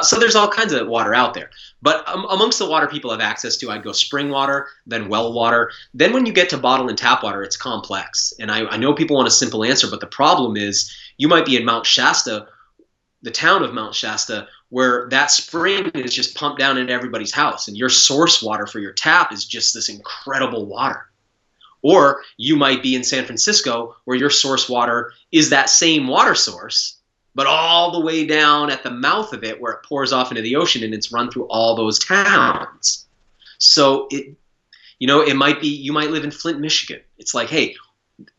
So there's all kinds of water out there. But amongst the water people have access to, I'd go spring water, then well water. Then when you get to bottled and tap water, it's complex. And I know people want a simple answer, but the problem is you might be in Mount Shasta, the town of Mount Shasta, where that spring is just pumped down into everybody's house. And your source water for your tap is just this incredible water. Or you might be in San Francisco where your source water is that same water source, but all the way down at the mouth of it where it pours off into the ocean and it's run through all those towns. So it might be, you might live in Flint, Michigan. It's hey,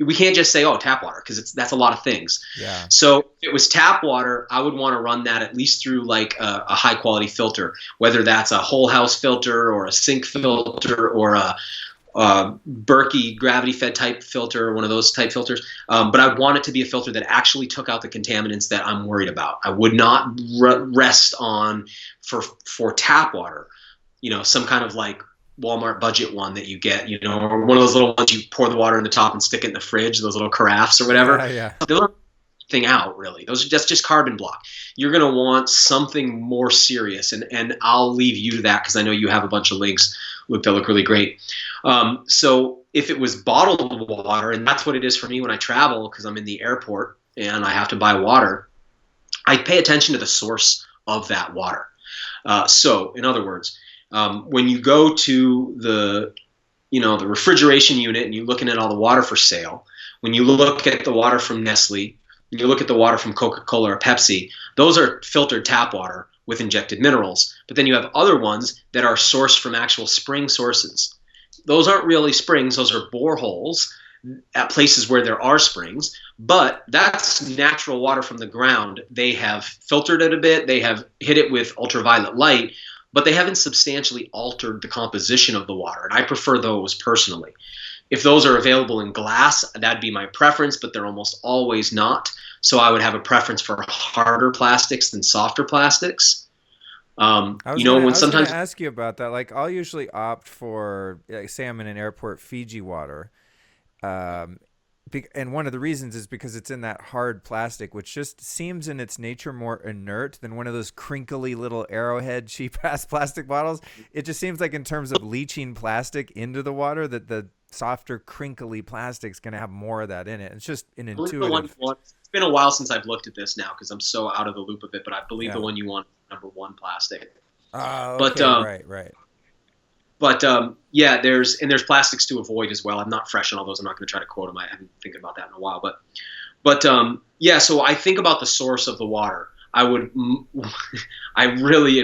we can't just say, oh, tap water, because that's a lot of things. Yeah. So if it was tap water, I would want to run that at least through a high quality filter, whether that's a whole house filter or a sink filter or a Berkey gravity fed type filter, one of those type filters. But I want it to be a filter that actually took out the contaminants that I'm worried about. I would not rest on for tap water, some kind of Walmart budget one that you get, or one of those little ones you pour the water in the top and stick it in the fridge, those little carafes or whatever. Yeah. Those aren't thing out really. That's just carbon block. You're going to want something more serious, and I'll leave you to that because I know you have a bunch of links, Luke, that look really great. So if it was bottled water, and that's what it is for me when I travel because I'm in the airport and I have to buy water, I pay attention to the source of that water. So in other words, when you go to the refrigeration unit and you're looking at all the water for sale, when you look at the water from Nestle, when you look at the water from Coca-Cola or Pepsi, those are filtered tap water with injected minerals. But then you have other ones that are sourced from actual spring sources. Those aren't really springs, those are boreholes at places where there are springs, but that's natural water from the ground. They have filtered it a bit, they have hit it with ultraviolet light, but they haven't substantially altered the composition of the water, and I prefer those personally. If those are available in glass, that'd be my preference, but they're almost always not. So I would have a preference for harder plastics than softer plastics. I was going to ask you about that. I'll usually opt for, say I'm in an airport, Fiji water. And one of the reasons is because it's in that hard plastic, which just seems in its nature more inert than one of those crinkly little Arrowhead cheap-ass plastic bottles. It just seems in terms of leaching plastic into the water, that the softer, crinkly plastic's going to have more of that in it. It's just an intuitive. It's been a while since I've looked at this now because I'm so out of the loop of it, but I believe the one you want is number 1 plastic. Okay, right. But there's plastics to avoid as well. I'm not fresh on all those. I'm not going to try to quote them. I haven't been thinking about that in a while. But so I think about the source of the water. It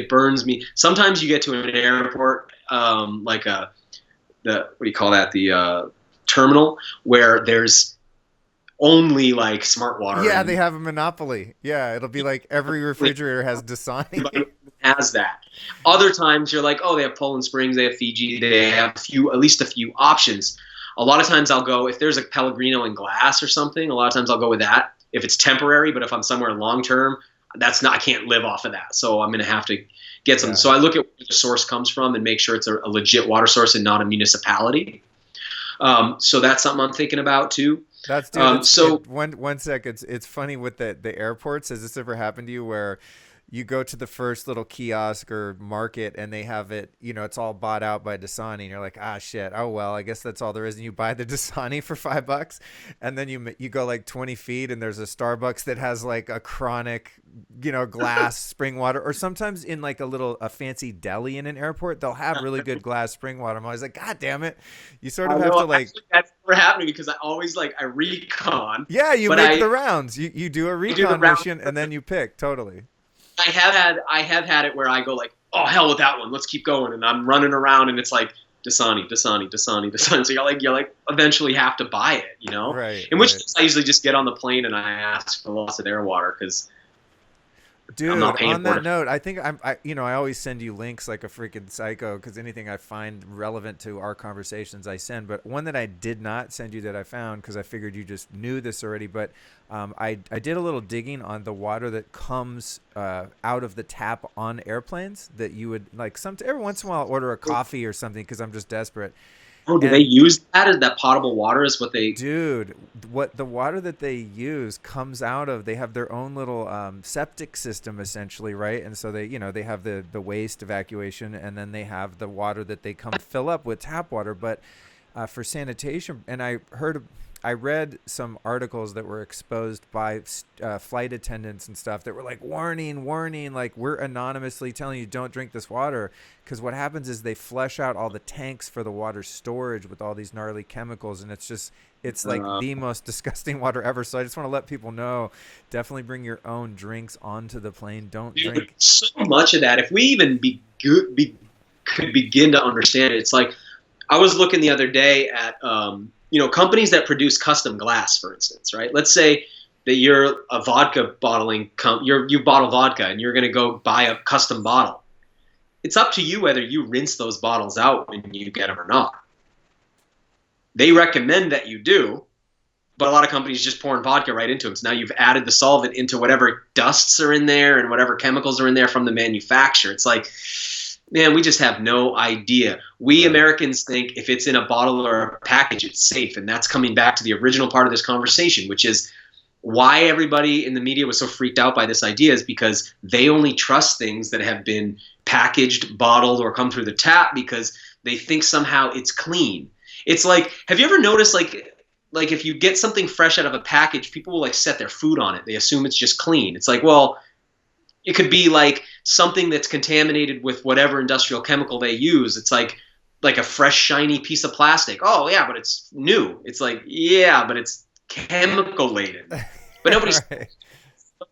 burns me. Sometimes you get to an airport, the terminal where there's only smart water. Yeah, they have a monopoly. Yeah, it'll be every refrigerator has Dasani. Has that. Other times you're oh, they have Poland Springs, they have Fiji, they have at least a few options. A lot of times I'll go, if there's a Pellegrino in glass or something, a lot of times I'll go with that. if it's temporary, but if I'm somewhere long term, that's not, I can't live off of that. So I'm going to have to get some. Yeah. So I look at where the source comes from and make sure it's a legit water source and not a municipality. So that's something I'm thinking about too. That's dude. It's So one sec. It's funny with the airports. Has this ever happened to you where you go to the first little kiosk or market and they have it, it's all bought out by Dasani, and you're like, ah, shit. Oh well, I guess that's all there is. And you buy the Dasani for $5, and then you go like 20 feet and there's a Starbucks that has like a chronic, glass spring water. Or sometimes in like a fancy deli in an airport, they'll have really good glass spring water. I'm always like, God damn it! You sort I of have know to like. actually that's never happened because I always like I recon, Yeah, you but make the rounds. You do a I do the recon round. mission and then you pick. Totally. I have had it where I go like, oh hell with that one, let's keep going, and I'm running around and it's like Dasani, Dasani, Dasani, Dasani. So you're like eventually have to buy it, you know. Right, In which right. case I usually just get on the plane and I ask for lots of air water because I'm Dude, not paying on for that it. note, I think I always send you links like a freaking psycho because anything I find relevant to our conversations, I send. But one that I did not send you that I found because I figured you just knew this already. But I did a little digging on the water that comes out of the tap on airplanes that you would like every once in a while order a coffee or something because I'm just desperate. Oh, do they And use that? Is that potable water? Is what they? dude, what the water that they use comes out of, they have their own little septic system essentially, right? And so they have the waste evacuation, and then they have the water that they come fill up with tap water. But for sanitation, and I read some articles that were exposed by flight attendants and stuff that were like, warning, warning, like we're anonymously telling you don't drink this water, because what happens is they flush out all the tanks for the water storage with all these gnarly chemicals, and it's like Uh, the most disgusting water ever. So I just want to let people know, definitely bring your own drinks onto the plane. Don't Dude, drink. so much of that. If we even could begin to understand it, it's like I was looking the other day at companies that produce custom glass, for instance, right? Let's say that you're a vodka bottling you bottle vodka and you're going to go buy a custom bottle. It's up to you whether you rinse those bottles out when you get them or not. They recommend that you do, but a lot of companies just pouring vodka right into them. So now you've added the solvent into whatever dusts are in there and whatever chemicals are in there from the manufacturer. It's like, man, we just have no idea. We Right. Americans think if it's in a bottle or a package, it's safe. And that's coming back to the original part of this conversation, which is why everybody in the media was so freaked out by this idea is because they only trust things that have been packaged, bottled, or come through the tap because they think somehow it's clean. It's like, have you ever noticed like if you get something fresh out of a package, people will like set their food on it. They assume it's just clean. It's like, well, it could be like something that's contaminated with whatever industrial chemical they use. It's like a fresh shiny piece of plastic. Oh yeah, but it's new. It's like, yeah, but it's chemical laden. But nobody's Right.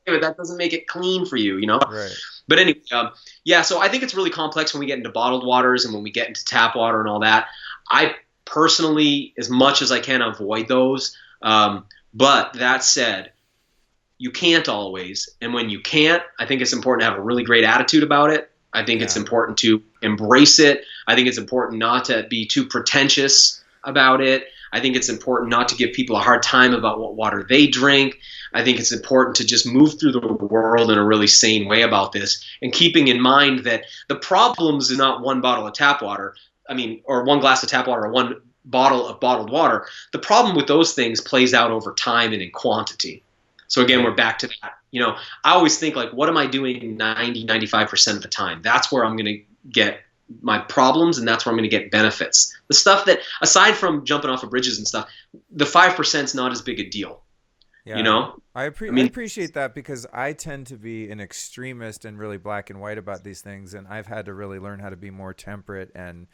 but that doesn't make it clean for you, you know. Right. But anyway, yeah. So I think it's really complex when we get into bottled waters and when we get into tap water and all that. I personally, as much as I can, avoid those. But that said, you can't always. And when you can't, I think it's important to have a really great attitude about it. I think it's Yeah. important to embrace it. I think it's important not to be too pretentious about it. I think it's important not to give people a hard time about what water they drink. I think it's important to just move through the world in a really sane way about this, and keeping in mind that the problems is not one bottle of tap water. I mean, or one glass of tap water or one bottle of bottled water. The problem with those things plays out over time and in quantity. So again, we're Right. back to that. I always think like, what am I doing 95% of the time? That's where I'm going to get my problems, and that's where I'm going to get benefits. The stuff that, aside from jumping off of bridges and stuff, the 5% is not as big a deal. You Yeah, know, I I mean, appreciate that because I tend to be an extremist and really black and white about these things, and I've had to really learn how to be more temperate and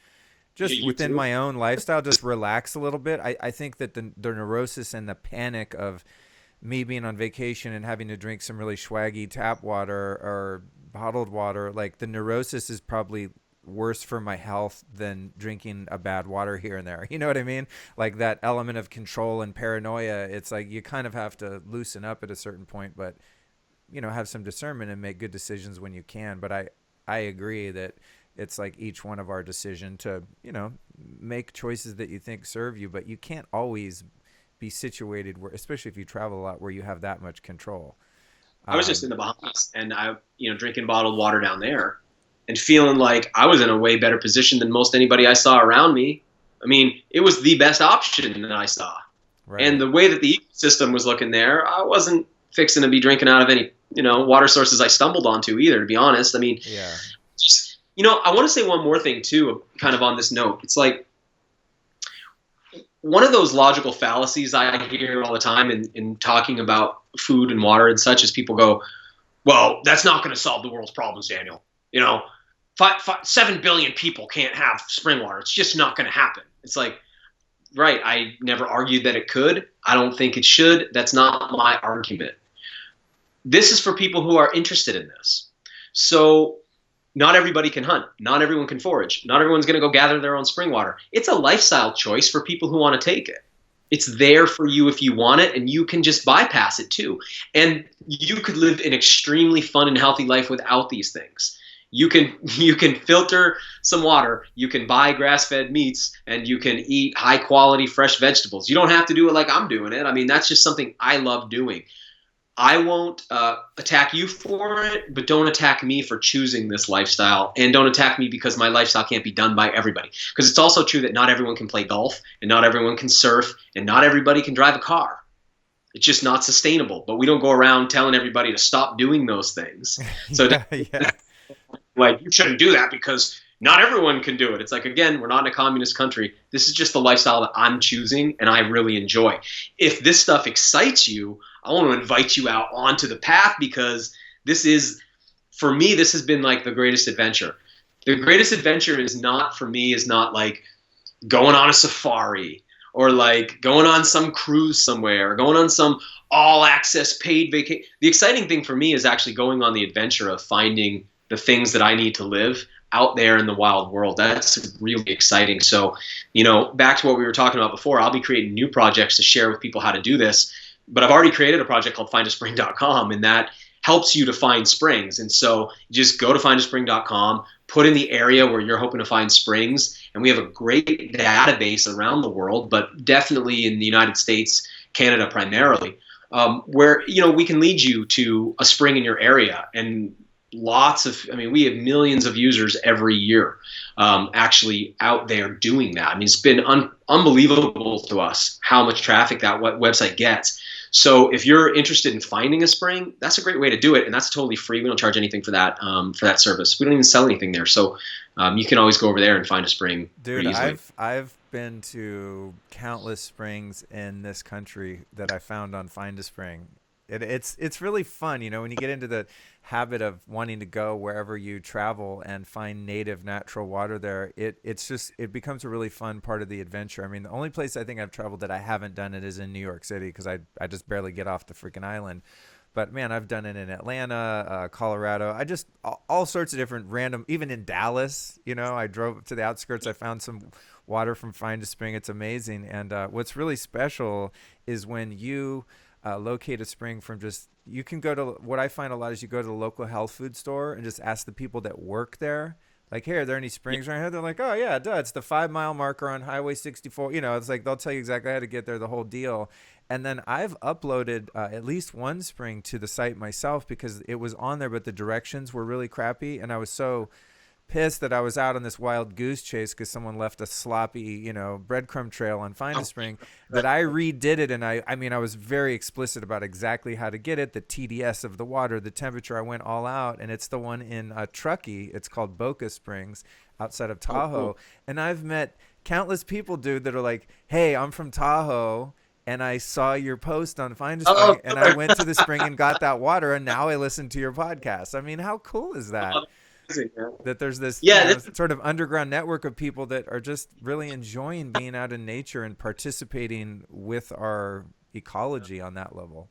yeah, just you within too. my own lifestyle, just relax a little bit. I think that the neurosis and the panic of me being on vacation and having to drink some really swaggy tap water or bottled water, like the neurosis is probably worse for my health than drinking a bad water here and there. You know what I mean? Like that element of control and paranoia, it's like you kind of have to loosen up at a certain point, but have some discernment and make good decisions when you can. But I agree that it's like each one of our decision to, make choices that you think serve you, but you can't always be situated where, especially if you travel a lot, where you have that much control. I was just in the Bahamas, and drinking bottled water down there and feeling like I was in a way better position than most anybody I saw around me. I mean, it was the best option that I saw. Right. And the way that the ecosystem was looking there, I wasn't fixing to be drinking out of any, water sources I stumbled onto either, to be honest. I mean, yeah. Just, I want to say one more thing too, kind of on this note. It's like one of those logical fallacies I hear all the time in talking about food and water and such is people go, well, that's not going to solve the world's problems, Daniel. 7 billion people can't have spring water. It's just not going to happen. It's like, right, I never argued that it could. I don't think it should. That's not my argument. This is for people who are interested in this. So not everybody can hunt. Not everyone can forage. Not everyone's going to go gather their own spring water. It's a lifestyle choice for people who want to take it. It's there for you if you want it, and you can just bypass it too. And you could live an extremely fun and healthy life without these things. You can filter some water, you can buy grass-fed meats, and you can eat high-quality fresh vegetables. You don't have to do it like I'm doing it. I mean, that's just something I love doing. I won't attack you for it, but don't attack me for choosing this lifestyle, and don't attack me because my lifestyle can't be done by everybody. Because it's also true that not everyone can play golf, and not everyone can surf, and not everybody can drive a car. It's just not sustainable. But we don't go around telling everybody to stop doing those things. So yeah. Like, you shouldn't do that because not everyone can do it. It's like, again, we're not in a communist country. This is just the lifestyle that I'm choosing and I really enjoy. If this stuff excites you, I want to invite you out onto the path, because for me, this has been like the greatest adventure. The greatest adventure is not like going on a safari or like going on some cruise somewhere or going on some all access paid vacation. The exciting thing for me is actually going on the adventure of finding the things that I need to live out there in the wild world. That's really exciting. So, back to what we were talking about before, I'll be creating new projects to share with people how to do this. But I've already created a project called findaspring.com, and that helps you to find springs. And so just go to findaspring.com, put in the area where you're hoping to find springs. And we have a great database around the world, but definitely in the United States, Canada primarily, where, we can lead you to a spring in your area. And we have millions of users every year actually out there doing that. I mean, it's been unbelievable to us how much traffic that website gets. So if you're interested in finding a spring, that's a great way to do it. And that's totally free. We don't charge anything for that service. We don't even sell anything there. So you can always go over there and find a spring. Dude, I've been to countless springs in this country that I found on Find a Spring. It's really fun, when you get into the habit of wanting to go wherever you travel and find native natural water there. It becomes a really fun part of the adventure. I mean, the only place I think I've traveled that I haven't done it is in New York City, because I just barely get off the freaking island. But man, I've done it in Atlanta, Colorado. I just all sorts of different random, even in Dallas. I drove to the outskirts. I found some water from Find a Spring. It's amazing. And what's really special is when you locate a spring from you can go to, what I find a lot is you go to the local health food store and just ask the people that work there, like, hey, are there any springs around here? They're like, oh yeah, duh, it's the 5-mile marker on Highway 64. It's like, they'll tell you exactly how to get there, the whole deal. And then I've uploaded at least one spring to the site myself because it was on there, but the directions were really crappy. And I was so pissed that I was out on this wild goose chase because someone left a sloppy, breadcrumb trail on Find a Spring, that I redid it. And I was very explicit about exactly how to get it, the TDS of the water, the temperature. I went all out, and it's the one in Truckee. It's called Boca Springs outside of Tahoe. Oh, cool. And I've met countless people, dude, that are like, hey, I'm from Tahoe, and I saw your post on Find a Spring, and I went to the spring and got that water, and now I listen to your podcast. I mean, how cool is that? That there's this sort of underground network of people that are just really enjoying being out in nature and participating with our ecology on that level.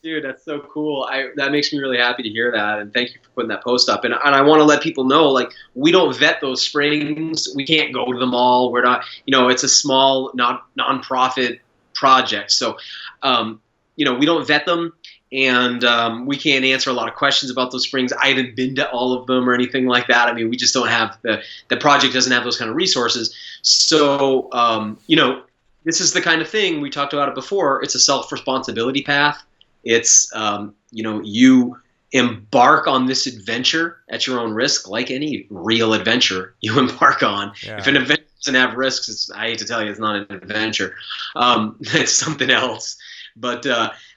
Dude, that's so cool. That makes me really happy to hear that, and thank you for putting that post up. And I want to let people know, like, we don't vet those springs. We can't go to them all. We're not, it's a small, non-profit project. So, we don't vet them. And we can't answer a lot of questions about those springs. I haven't been to all of them or anything like that. I mean, we just don't have the project doesn't have those kind of resources. So, this is the kind of thing we talked about it before. It's a self-responsibility path. It's you embark on this adventure at your own risk, like any real adventure you embark on. Yeah. If an adventure doesn't have risks, I hate to tell you, it's not an adventure. It's something else. But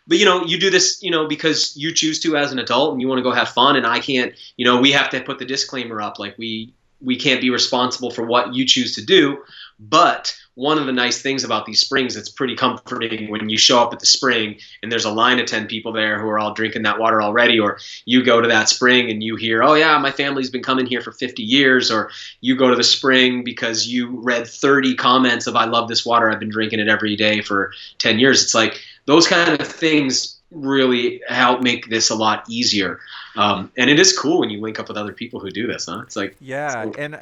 you do this, because you choose to as an adult and you want to go have fun. And I can't, we have to put the disclaimer up, like we can't be responsible for what you choose to do. But one of the nice things about these springs, it's pretty comforting when you show up at the spring and there's a line of 10 people there who are all drinking that water already, or you go to that spring and you hear, oh yeah, my family's been coming here for 50 years, or you go to the spring because you read 30 comments of I love this water, I've been drinking it every day for 10 years. It's like those kind of things really help make this a lot easier. And it is cool when you link up with other people who do this, huh? It's like, yeah, so, and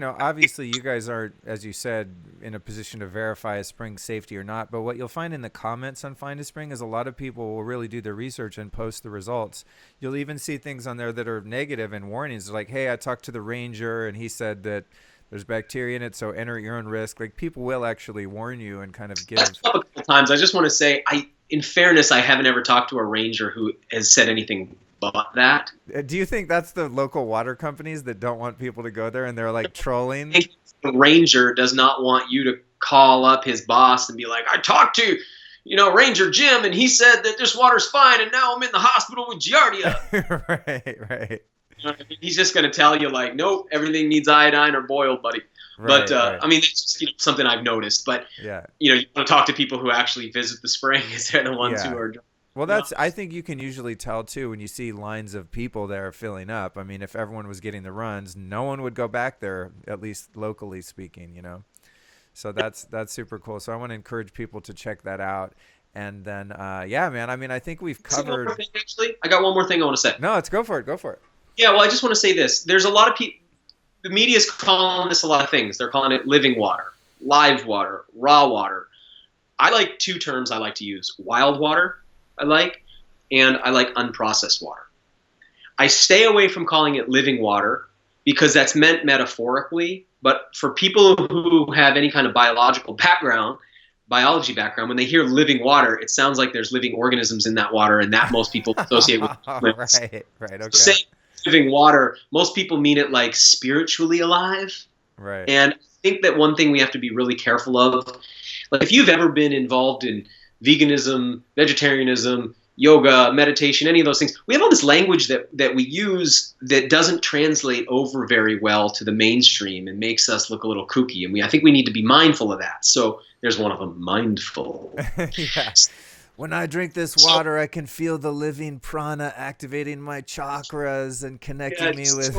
obviously you guys are, as you said, in a position to verify a spring safety or not. But what you'll find in the comments on Find a Spring is a lot of people will really do their research and post the results. You'll even see things on there that are negative and warnings, like, "Hey, I talked to the ranger and he said that there's bacteria in it, so enter at your own risk." Like, people will actually warn you and kind of give. a couple times. I just want to say, in fairness, I haven't ever talked to a ranger who has said anything but that. Do you think that's the local water companies that don't want people to go there and they're like trolling? I think the ranger does not want you to call up his boss and be like, I talked to, Ranger Jim, and he said that this water's fine, and now I'm in the hospital with Giardia. Right. He's just going to tell you, like, nope, everything needs iodine or boiled, buddy. Right, But, right. I mean, that's just something I've noticed. But, Yeah. you want to talk to people who actually visit the spring, is they're the ones Yeah. who are. Well, I think you can usually tell too when you see lines of people there filling up. I mean, if everyone was getting the runs, no one would go back there, at least locally speaking, So that's super cool. So I want to encourage people to check that out. And then, yeah, man, I mean, I think we've covered. Actually, I got one more thing I want to say. No, let's go for it. Go for it. Yeah, well, I just want to say this. There's a lot of people. The media is calling this a lot of things. They're calling it living water, live water, raw water. I like two terms I like to use: wild water, and I like unprocessed water. I stay away from calling it living water because that's meant metaphorically. But for people who have any kind of biology background, when they hear living water, it sounds like there's living organisms in that water, and that most people associate with plants. Right, okay. So saying living water, most people mean it like spiritually alive. Right. And I think that one thing we have to be really careful of, like if you've ever been involved in veganism, vegetarianism, yoga, meditation, any of those things, we have all this language that we use that doesn't translate over very well to the mainstream and makes us look a little kooky. And I think we need to be mindful of that. So there's one of them, mindful. Yeah. When I drink this water, I can feel the living prana activating my chakras and connecting me with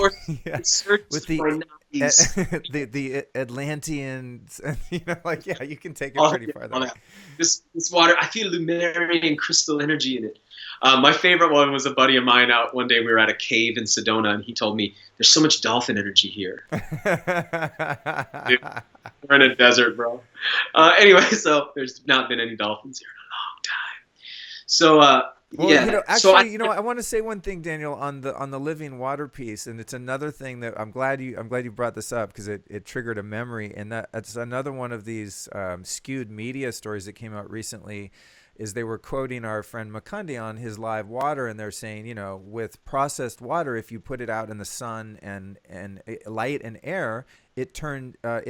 the Atlanteans. And, you can take it pretty far. This water, I feel Lumerian crystal energy in it. My favorite one was a buddy of mine out one day. We were at a cave in Sedona, and he told me, there's so much dolphin energy here. Dude, we're in a desert, bro. Anyway, so there's not been any dolphins here in a long time. So, well, yeah. I want to say one thing, Daniel, on the living water piece, and it's another thing that I'm glad you brought this up because it triggered a memory, and that's another one of these skewed media stories that came out recently. Is they were quoting our friend Makundi on his live water, and they're saying, with processed water, if you put it out in the sun and light and air, it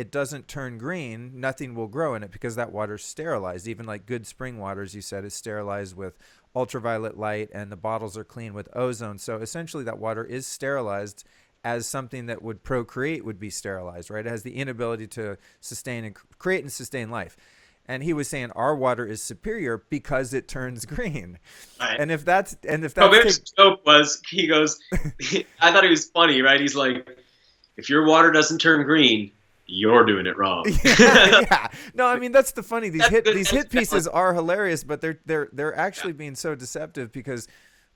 doesn't turn green. Nothing will grow in it because that water's sterilized. Even like good spring water, as you said, is sterilized with ultraviolet light, and the bottles are clean with ozone. So essentially, that water is sterilized as something that would procreate would be sterilized, right? It has the inability to sustain and create and sustain life. And he was saying our water is superior because it turns green. Right. And if that's Robert's joke was, he goes, I thought he was funny, right? He's like, if your water doesn't turn green, you're doing it wrong. Yeah. No, I mean that's the funny. These hit pieces are hilarious, but they're actually being so deceptive because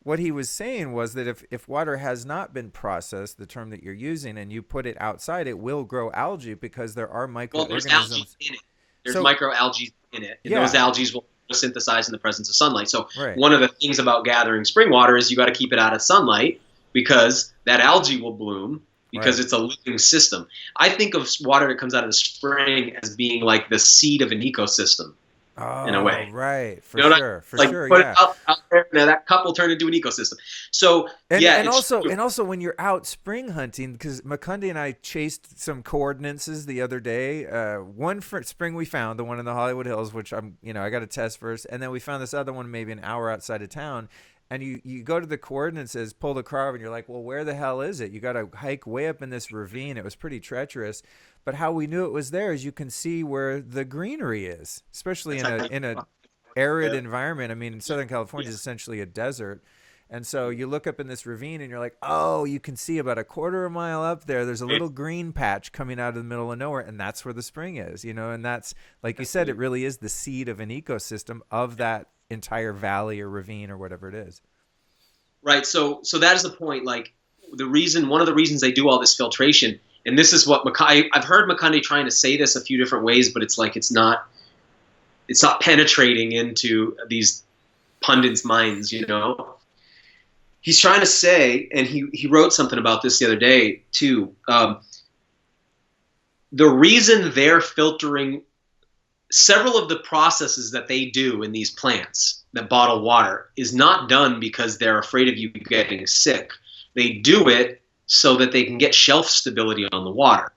what he was saying was that if water has not been processed, the term that you're using, and you put it outside, it will grow algae because there are microorganisms. Well, there's algae in it. There's microalgae in it, and those algae will synthesize in the presence of sunlight. So one of the things about gathering spring water is you got to keep it out of sunlight because that algae will bloom, because Right. it's a living system. I think of water that comes out of the spring as being like the seed of an ecosystem in a Oh, way. right. For You know what I mean? sure. For Like you sure. put it Yeah. out there, and that cup will turn into an ecosystem. So And yeah, and it's also true. and also when you're out spring hunting, because McCundy and I chased some coordinates the other day. One for spring we found, the one in the Hollywood Hills, which I got to test first, and then we found this other one maybe an hour outside of town. And you go to the coordinates, pull the car over, and you're like, well, where the hell is it? You got to hike way up in this ravine. It was pretty treacherous, but how we knew it was there is you can see where the greenery is, especially That's in how a you, in a arid yeah, environment. I mean, Southern yeah. California is essentially a desert. And so you look up in this ravine and you're like, oh, you can see about a quarter of a mile up there. There's a little green patch coming out of the middle of nowhere. And that's where the spring is, And that's, like you said, it really is the seed of an ecosystem of that entire valley or ravine or whatever it is. Right. So that is the point. Like one of the reasons they do all this filtration, and this is what I've heard McConaughey trying to say this a few different ways, but it's like it's not penetrating into these pundits' minds. He's trying to say, and he wrote something about this the other day too. The reason they're filtering several of the processes that they do in these plants that bottle water is not done because they're afraid of you getting sick. They do it so that they can get shelf stability on the water.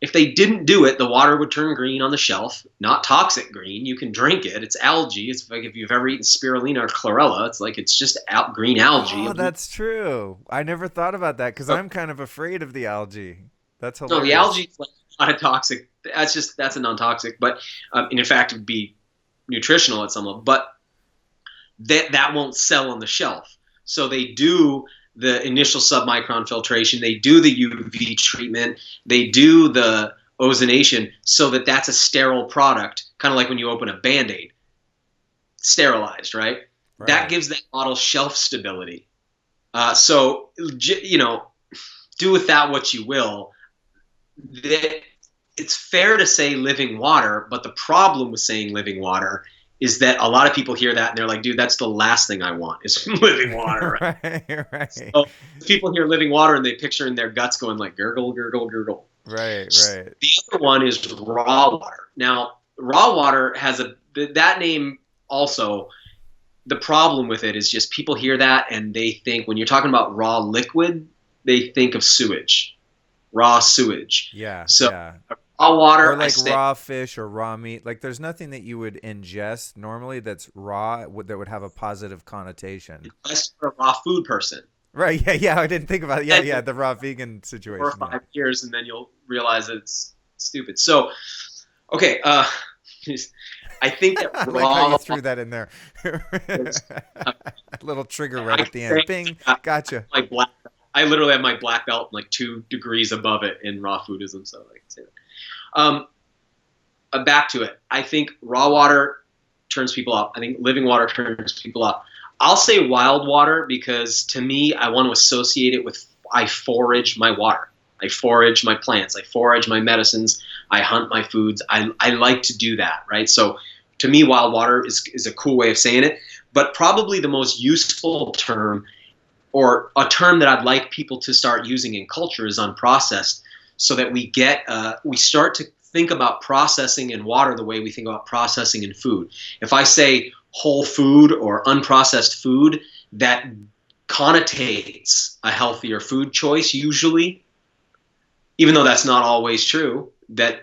If they didn't do it, the water would turn green on the shelf, not toxic green. You can drink it. It's algae. It's like if you've ever eaten spirulina or chlorella, it's like it's just green algae. Oh, that's true. I never thought about that because I'm kind of afraid of the algae. That's No, the hilarious. algae is like not a toxic. That's a non-toxic, but and in fact, it would be nutritional at some level. But that won't sell on the shelf. So they do the initial submicron filtration, they do the UV treatment, they do the ozonation, so that's a sterile product, kind of like when you open a Band-Aid, sterilized, right? That Right. gives that bottle shelf stability. So do with that what you will. That it's fair to say living water, but the problem with saying living water is that a lot of people hear that and they're like, dude, that's the last thing I want is living water. Right? Right, right. So people hear living water and they picture in their guts going like gurgle, gurgle, gurgle. Right, right. The other one is raw water. Now, raw water has that name also. The problem with it is just people hear that and they think when you're talking about raw liquid, they think of sewage, raw sewage. Yeah, So yeah. raw Or water, I like say, raw fish or raw meat. Like there's nothing that you would ingest normally that's raw that would have a positive connotation. unless you're a raw food person. Right. Yeah. Yeah. I didn't think about it. Yeah. And Yeah. The raw vegan 4 or situation. Yeah. 5 years, and then you'll realize that it's stupid. So, okay, I think that I like how you raw. threw that in there. Uh, Little trigger right I at can the say end. Bing. Gotcha. my black. I literally have my black belt like 2 degrees above it in raw foodism, so I can say that. Back to it. I think raw water turns people off. I think living water turns people off. I'll say wild water because to me, I want to associate it with I forage my water. I forage my plants. I forage my medicines. I hunt my foods. I like to do that, right? So to me, wild water is a cool way of saying it. But probably the most useful term or a term that I'd like people to start using in culture is unprocessed so that we start to think about processing in water the way we think about processing in food. If I say whole food or unprocessed food, that connotates a healthier food choice usually, even though that's not always true, that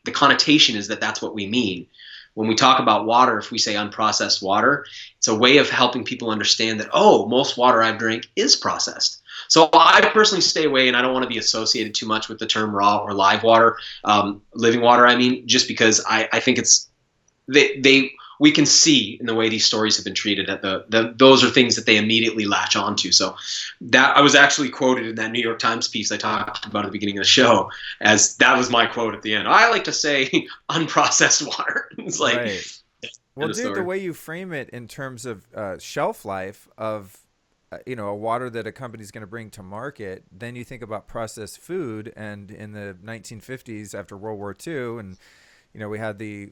the connotation is that that's what we mean. When we talk about water, if we say unprocessed water, it's a way of helping people understand that, oh, most water I've drank is processed. So I personally stay away, and I don't want to be associated too much with the term raw or live water, living water, I mean, just because I think it's we can see in the way these stories have been treated that those are things that they immediately latch onto. So that I was actually quoted in that New York Times piece I talked about at the beginning of the show as that was my quote at the end. I like to say unprocessed water. It's like Right. Well, the dude, the story. way you frame it in terms of shelf life of a water that a company's going to bring to market, then you think about processed food, and in the 1950s after World War II, and we had the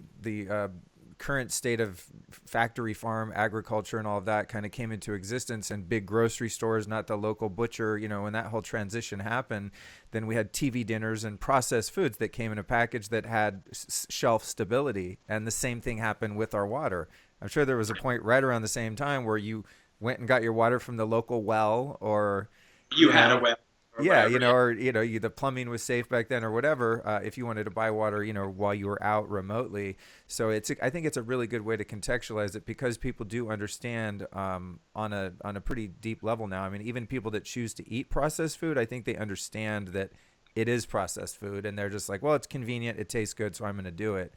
current state of factory farm agriculture and all of that kind of came into existence, and big grocery stores, not the local butcher, when that whole transition happened, then we had TV dinners and processed foods that came in a package that had shelf stability. And the same thing happened with our water. I'm sure there was a point right around the same time where you went and got your water from the local well, or You had a well. Or yeah, whatever. the plumbing was safe back then or whatever. If you wanted to buy water, while you were out remotely. So I think it's a really good way to contextualize it, because people do understand on a pretty deep level now. I mean, even people that choose to eat processed food, I think they understand that it is processed food, and they're just like, well, it's convenient, it tastes good, so I'm going to do it.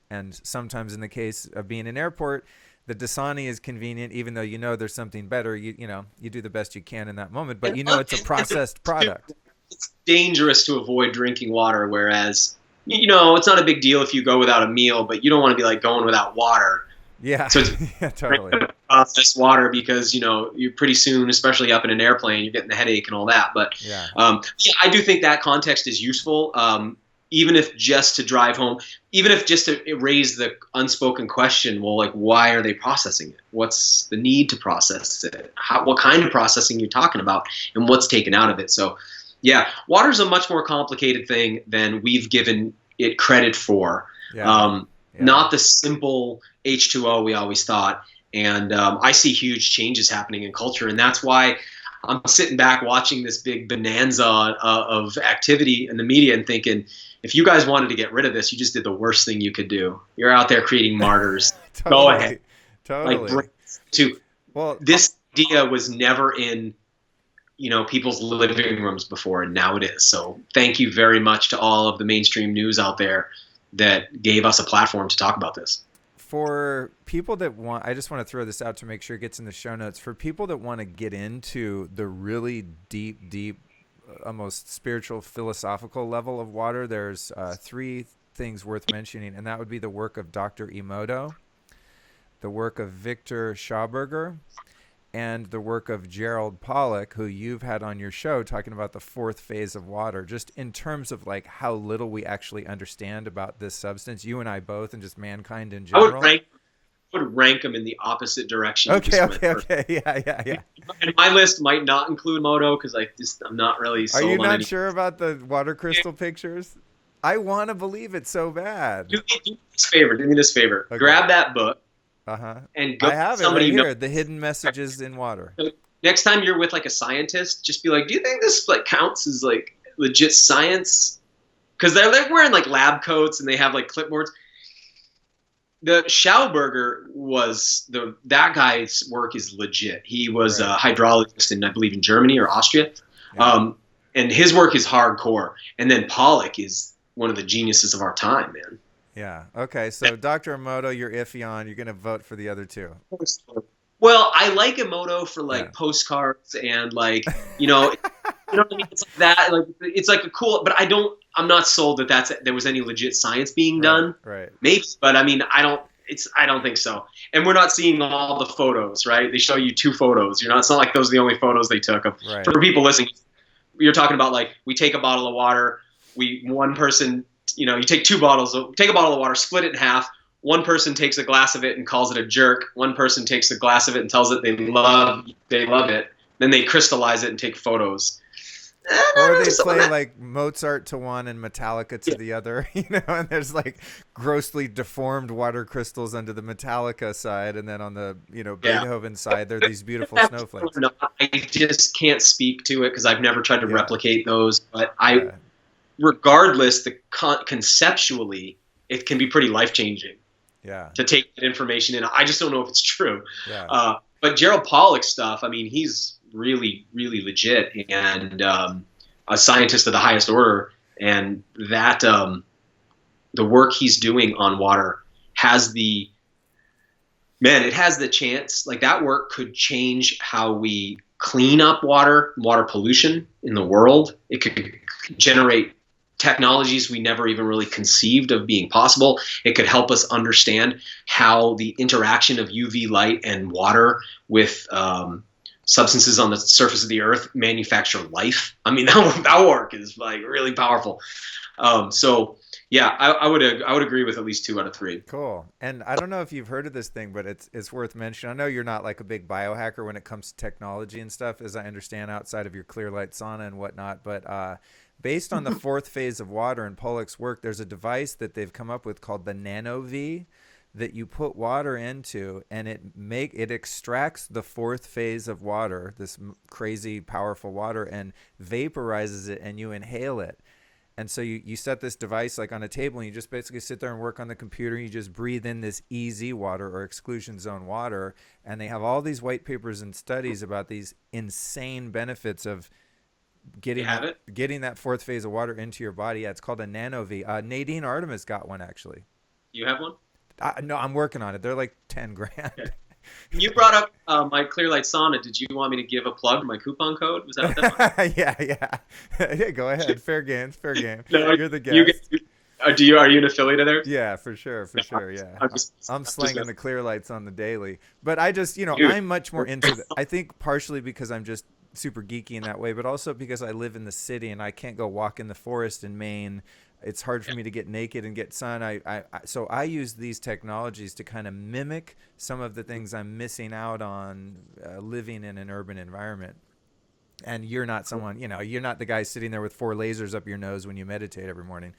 And sometimes in the case of being in an airport, the Dasani is convenient, even though there's something better. You do the best you can in that moment, but it's a processed product. It's dangerous to avoid drinking water, whereas it's not a big deal if you go without a meal, but you don't want to be like going without water. Yeah, So it's yeah, totally. processed water, because you're pretty soon, especially up in an airplane, you're getting the headache and all that. But Yeah, yeah, I do think that context is useful. Even if just to drive home, even if just to raise the unspoken question, well, like, why are they processing it? What's the need to process it? What kind of processing you're talking about, and what's taken out of it? So, yeah, water's a much more complicated thing than we've given it credit for. yeah, yeah. Not the simple H2O we always thought. And I see huge changes happening in culture, and that's why I'm sitting back watching this big bonanza of activity in the media and thinking, if you guys wanted to get rid of this, you just did the worst thing you could do. You're out there creating martyrs. Go ahead. Totally. Like, Well, this idea was never in people's living rooms before, and now it is. So thank you very much to all of the mainstream news out there that gave us a platform to talk about this. for people that want, I just want to throw this out to make sure it gets in the show notes. For people that want to get into the really deep, almost spiritual, philosophical level of water, there's three things worth mentioning, and that would be the work of Dr. Emoto, the work of Victor Schauberger, and the work of Gerald Pollack, who you've had on your show talking about the fourth phase of water, just in terms of like how little we actually understand about this substance, you and I both, and just mankind in general. I would rank them in the opposite direction. Okay. Yeah. And my list might not include Moto, because I'm not really sold Are you on not any. sure about the water crystal pictures? I want to believe it so bad. Do me this favor. Do me this favor. Okay. Grab that book Uh-huh. and go. I have it somebody right know. here. The hidden messages in water. Next time you're with like a scientist, just be like, "Do you think this like counts as like legit science?" Because they're wearing like lab coats and they have like clipboards. The Schauberger that guy's work is legit. He was a hydrologist in, I believe, in Germany or Austria, Yeah. and his work is hardcore. And then Pollack is one of the geniuses of our time, man. Yeah. Okay. So Dr. Emoto, you're iffy on. You're going to vote for the other two. Well, I like Emoto for like postcards and like what I mean. It's like that. Like it's like a cool, but I'm not sold that there was any legit science being done. Right. Maybe, but I mean, I don't think so. And we're not seeing all the photos, right? They show you 2 photos. It's not like those are the only photos they took. Right. For people listening, you're talking about like we take a bottle of water, one person, you take 2 bottles, take a bottle of water, split it in half. One person takes a glass of it and calls it a jerk. One person takes a glass of it and tells it they love it. Then they crystallize it and take photos. Or they play like Mozart to one and Metallica to the other, and there's like grossly deformed water crystals under the Metallica side, and then on the Beethoven side, there are these beautiful snowflakes. I just can't speak to it because I've never tried to replicate those. But regardless, conceptually, it can be pretty life changing. Yeah. To take that information in. I just don't know if it's true. Yeah. But Gerald Pollack's stuff, I mean, he's really, really legit and a scientist of the highest order. And that the work he's doing on water has it has the chance, like that work could change how we clean up water pollution in the world. It could generate technologies we never even really conceived of being possible. It could help us understand how the interaction of UV light and water with substances on the surface of the earth manufacture life. I mean, that work is like really powerful. So Yeah, I would agree with at least 2 out of 3. Cool. And I don't know if you've heard of this thing, but it's worth mentioning. I know you're not like a big biohacker when it comes to technology and stuff, as I understand, outside of your clear light sauna and whatnot. But based on the fourth phase of water in Pollock's work, there's a device that they've come up with called the Nano V that you put water into, and it extracts the fourth phase of water, this crazy powerful water, and vaporizes it, and you inhale it. And so you set this device like on a table, and you just basically sit there and work on the computer, and you just breathe in this EZ water or exclusion zone water. And they have all these white papers and studies about these insane benefits of You getting have that it? getting that fourth phase of water into your body. Yeah, it's called a Nano V. Nadine Artemis got one actually. You have one? No, I'm working on it. They're like 10 Okay. grand. You brought up my Clear Light Sauna. Did you want me to give a plug for my coupon code? Was that what that was? Yeah, yeah. Yeah, go ahead. Fair game. Fair game. No, You're the you guest. get. Are you an affiliate of theirs? Yeah, for sure, for No, sure. Yeah, I'm just, I'm I'm just slanging the clear lights on the daily, but I just, dude. I'm much more into I think partially because I'm just super geeky in that way, but also because I live in the city and I can't go walk in the forest in Maine. It's hard for me to get naked and get sun. So I use these technologies to kind of mimic some of the things I'm missing out on living in an urban environment. And you're not someone, you're not the guy sitting there with 4 lasers up your nose when you meditate every morning.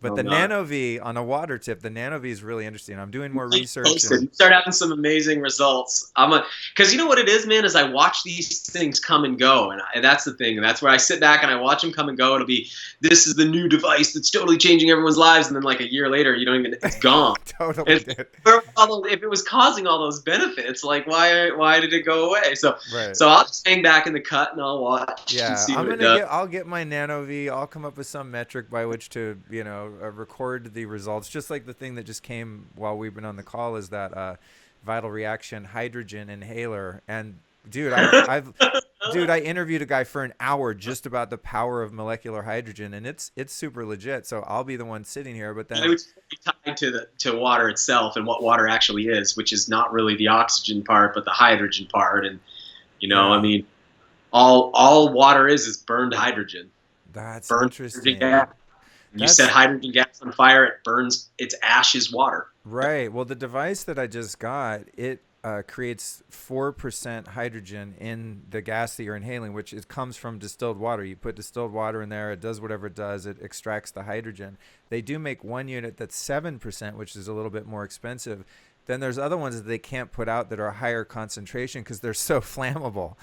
But No, the I'm not. Nano V on a water tip, the Nano V is really interesting. I'm doing more Keep research posted. and You start having some amazing results. Because you know what it is, man, is I watch these things come and go, and that's the thing. And that's where I sit back and I watch them come and go. It'll be, this is the new device that's totally changing everyone's lives, and then like a year later, you don't even, it's gone. totally And did. if it was causing all those benefits, like why did it go away? So Right. so I'll just hang back in the cut and I'll watch and Yeah, see what it does. I'll get my Nano V. I'll come up with some metric by which to, record the results. Just like the thing that just came while we've been on the call is that vital reaction hydrogen inhaler. And dude, I interviewed a guy for an hour just about the power of molecular hydrogen, and it's super legit. So I'll be the one sitting here, but It then would be tied to water itself and what water actually is, which is not really the oxygen part, but the hydrogen part. And I yeah, mean, all water is burned hydrogen. that's Burned hydrogen interesting. gas. And you set That's hydrogen gas on fire, it burns. Its ash is water. right. Well, the device that I just got, it creates 4% hydrogen in the gas that you're inhaling, which comes from distilled water. You put distilled water in there, it does whatever it does, it extracts the hydrogen. They do make one unit that's 7%, which is a little bit more expensive. Then there's other ones that they can't put out that are higher concentration because they're so flammable.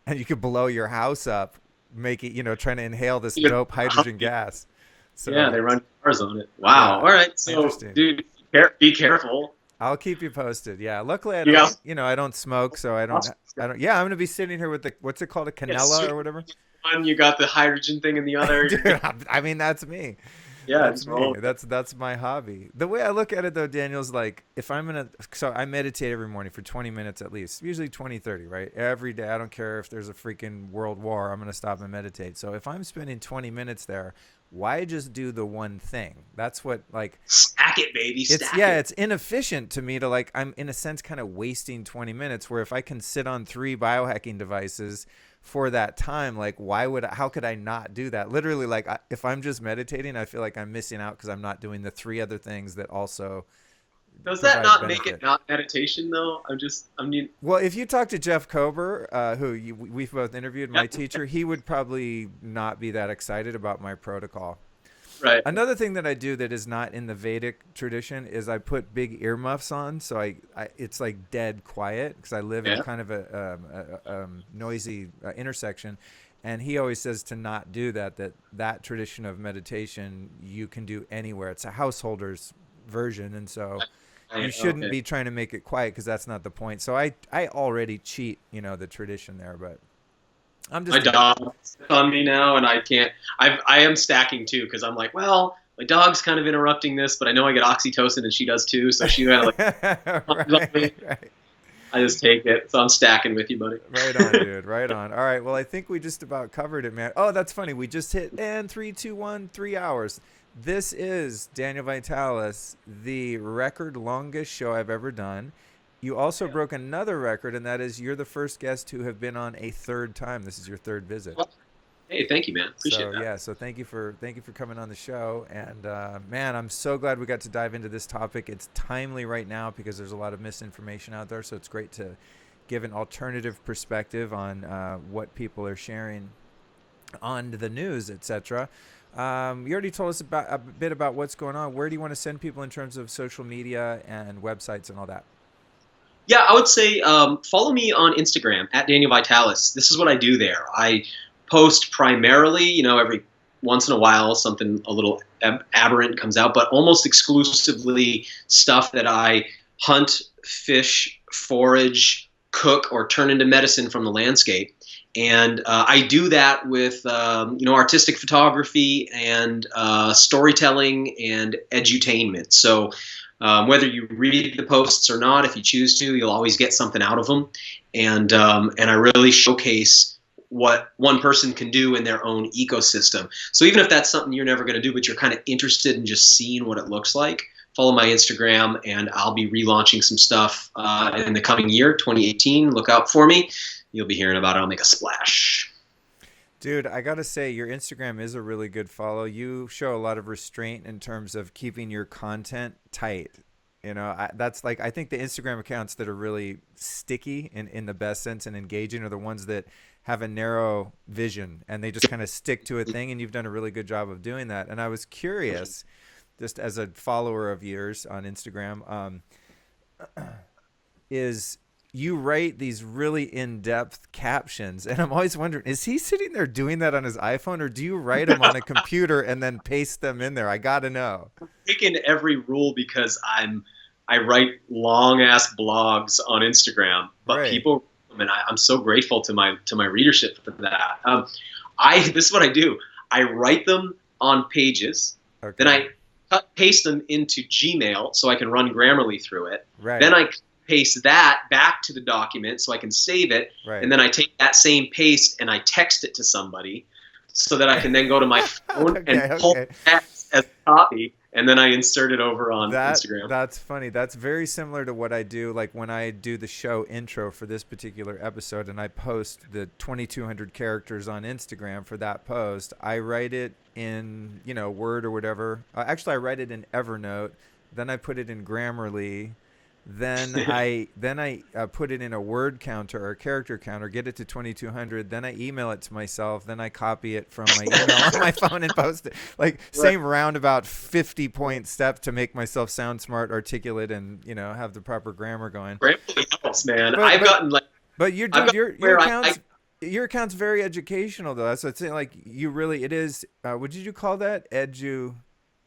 And you could blow your house up, make it, trying to inhale this dope hydrogen gas. Yeah, So, they run cars on it. Wow. yeah, All right. So, interesting. dude, be careful. I'll keep you posted. Yeah. Luckily, I You don't. got I don't smoke, so I don't. I don't. Yeah, I'm gonna be sitting here with the what's it called, a canella or whatever. one. You got the hydrogen thing in the other. Dude, I mean that's me. Yeah, That's just me. roll. That's my hobby. The way I look at it though, Daniel's like if I'm gonna. So I meditate every morning for 20 minutes at least, usually 20, 30, right? Every day. I don't care if there's a freaking world war. I'm gonna stop and meditate. So if I'm spending 20 minutes there, why just do the one thing? That's what like Stack it, baby. it's Stack yeah, it. it's inefficient to me to like I'm in a sense kind of wasting 20 minutes where if I can sit on 3 biohacking devices for that time, like how could I not do that? Literally, like if I'm just meditating, I feel like I'm missing out because I'm not doing the 3 other things that also Does that provide not make it benefit. not meditation though? I mean, Well, if you talk to Jeff Kober, who we've both interviewed, yeah, my teacher, he would probably not be that excited about my protocol. right. Another thing that I do that is not in the Vedic tradition is I put big earmuffs on, so it's like dead quiet because I live in a Yeah. kind of a noisy intersection, and he always says to not do that. That tradition of meditation you can do anywhere. It's a householder's version, and so you shouldn't Okay. be trying to make it quiet because that's not the point. So I already cheat, the tradition there, but I'm My just dog sits on me now, and I can't. I am stacking too because I'm like, well, my dog's kind of interrupting this, but I know I get oxytocin and she does too, so she kind of like right, right. I just take it. So I'm stacking with you, buddy. Right on, dude. Right on. All right. Well, I think we just about covered it, man. Oh, that's funny. We just hit and 3, 2, 1, 3 hours. This is Daniel Vitalis, the record longest show I've ever done. You also broke another record, and that is you're the first guest to have been on a third time. This is your third visit. Hey, thank you, man. Appreciate So that. yeah, so thank you for coming on the show, and man, I'm so glad we got to dive into this topic. It's timely right now because there's a lot of misinformation out there, so it's great to give an alternative perspective on what people are sharing on the news, etc. You already told us about a bit about what's going on. Where do you want to send people in terms of social media and websites and all that? Yeah, I would say follow me on Instagram at Daniel Vitalis. This is what I do there. I post primarily, every once in a while something a little aberrant comes out, but almost exclusively stuff that I hunt, fish, forage, cook, or turn into medicine from the landscape. And I do that with artistic photography and storytelling and edutainment. So whether you read the posts or not, if you choose to, you'll always get something out of them. And I really showcase what one person can do in their own ecosystem. So even if that's something you're never going to do, but you're kind of interested in just seeing what it looks like, follow my Instagram, and I'll be relaunching some stuff in the coming year, 2018. Look out for me. You'll be hearing about it. I'll make a splash. Dude, I gotta say, your Instagram is a really good follow. You show a lot of restraint in terms of keeping your content tight. That's like, I think the Instagram accounts that are really sticky in the best sense and engaging are the ones that have a narrow vision and they just kind of stick to a thing. And you've done a really good job of doing that. And I was curious, just as a follower of yours on Instagram, is you write these really in-depth captions, and I'm always wondering, is he sitting there doing that on his iPhone, or do you write them on a computer and then paste them in there? I gotta know. Breaking every rule because I write long ass blogs on Instagram, but Right. people, and I'm so grateful to my readership for that. I This is what I do. I write them on pages, then Okay. I paste them into Gmail so I can run Grammarly through it. Then Right. I paste that back to the document so I can save it, and Right. then I take that same paste and I text it to somebody so that I can then go to my phone Okay. and pull Okay. that as a copy, and then I insert it over on That Instagram. that's funny. That's very similar to what I do. Like when I do the show intro for this particular episode, and I post the 2,200 characters on Instagram for that post. I write it in Word or whatever. Actually, I write it in Evernote. Then I put it in Grammarly. Then I put it in a word counter or a character counter, get it to 2,200. Then I email it to myself. Then I copy it from my email on my phone and post it. Like Right. same roundabout 50-point step to make myself sound smart, articulate, and have the proper grammar going. Grammarly helps, man. But but but your I've dude, gotten your where I account's very educational though. So it's like you really it is. What did you call that? You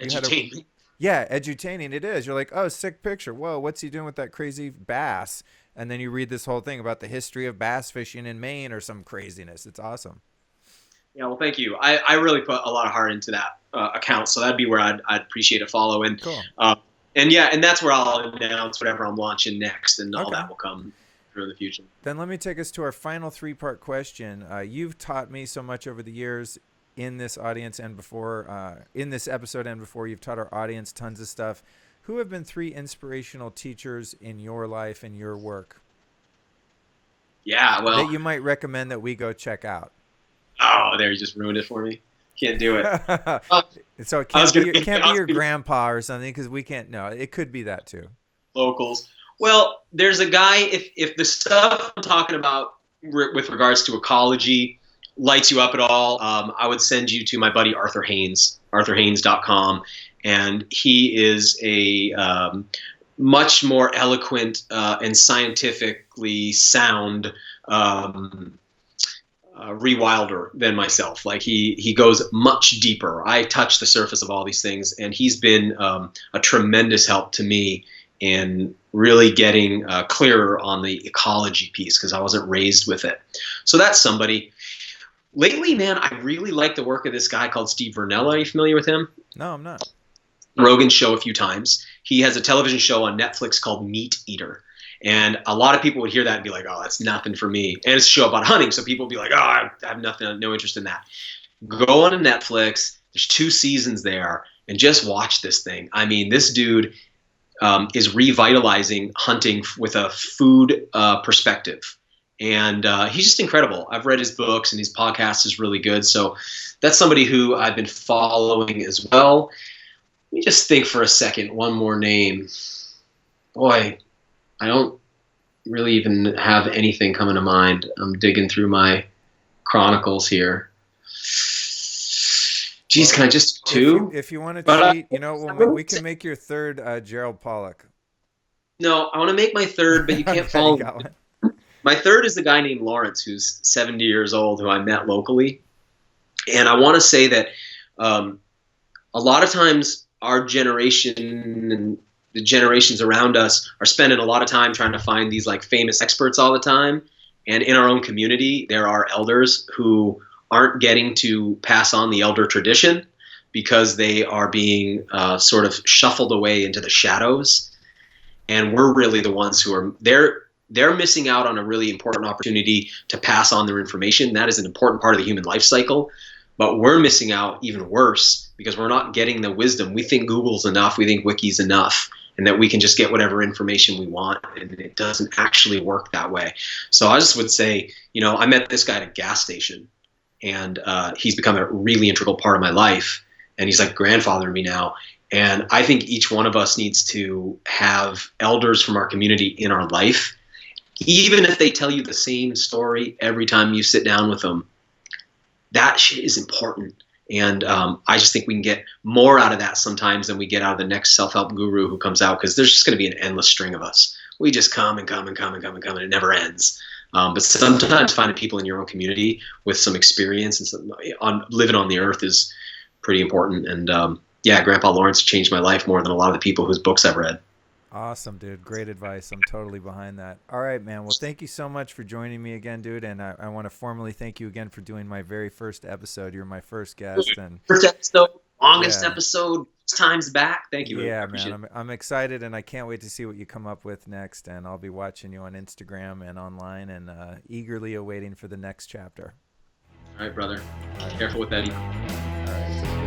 had a edutainment. yeah, edutaining it is. You're like, oh, sick picture. Whoa, what's he doing with that crazy bass? And then you read this whole thing about the history of bass fishing in Maine or some craziness. It's awesome. Yeah, well, thank you. I really put a lot of heart into that account, so that'd be where I'd appreciate a follow. Cool. Uh, and yeah, and that's where I'll announce whatever I'm launching next, and all Okay. that will come through in the future. Then let me take us to our final three-part question. You've taught me so much over the years in this audience and before, in this episode and before. You've taught our audience tons of stuff. Who have been three inspirational teachers in your life and your work Yeah, that well, you might recommend that we go check out? oh, there, you just ruined it for me. Can't do it. Uh, So it I was can't be gonna, it can't I be was your gonna grandpa or something because we can't. No, it could be that too. locals. Well, there's a guy. If the stuff I'm talking about with regards to ecology lights you up at all, I would send you to my buddy Arthur Haynes, arthurhaynes.com, and he is a much more eloquent and scientifically sound rewilder than myself. Like he goes much deeper. I touch the surface of all these things, and he's been a tremendous help to me in really getting clearer on the ecology piece because I wasn't raised with it. So that's somebody. Lately, man, I really like the work of this guy called Steve Vernella. Are you familiar with him? No, I'm not. Rogan's show a few times. He has a television show on Netflix called Meat Eater. And a lot of people would hear that and be like, oh, that's nothing for me. And it's a show about hunting. So people would be like, oh, I have nothing, no interest in that. Go on to Netflix. There's 2 seasons there and just watch this thing. I mean, this dude is revitalizing hunting with a food perspective. And he's just incredible. I've read his books, and his podcast is really good. So that's somebody who I've been following as well. Let me just think for a second. One more name. Boy, I don't really even have anything coming to mind. I'm digging through my chronicles here. Geez, can I just two? If you want to But cheat, we can make your third Gerald Pollock. no, I want to make my third, but you can't Okay, you follow. got one. My third is the guy named Lawrence, who's 70 years old, who I met locally. And I want to say that a lot of times our generation and the generations around us are spending a lot of time trying to find these like famous experts all the time. And in our own community, there are elders who aren't getting to pass on the elder tradition because they are being sort of shuffled away into the shadows. And we're really the ones who are they're missing out on a really important opportunity to pass on their information. That is an important part of the human life cycle. But we're missing out even worse because we're not getting the wisdom. We think Google's enough. We think Wiki's enough, and that we can just get whatever information we want. And it doesn't actually work that way. So I just would say, I met this guy at a gas station, and he's become a really integral part of my life. And he's like grandfather to me now. And I think each one of us needs to have elders from our community in our life, even if they tell you the same story every time you sit down with them. That shit is important. And I just think we can get more out of that sometimes than we get out of the next self-help guru who comes out, because there's just going to be an endless string of us. We just come and come and come and come and come, and it never ends. But sometimes finding people in your own community with some experience and on living on the earth is pretty important. And Grandpa Lawrence changed my life more than a lot of the people whose books I've read. Awesome, dude. Great advice. I'm totally behind that. All right, man. Well, thank you so much for joining me again, dude. And I want to formally thank you again for doing my very first episode. You're my first guest. And first episode, longest episode, times back. Thank you. Yeah, man. I'm excited, and I can't wait to see what you come up with next. And I'll be watching you on Instagram and online, and eagerly awaiting for the next chapter. All right, brother. All right. Careful with that. All right.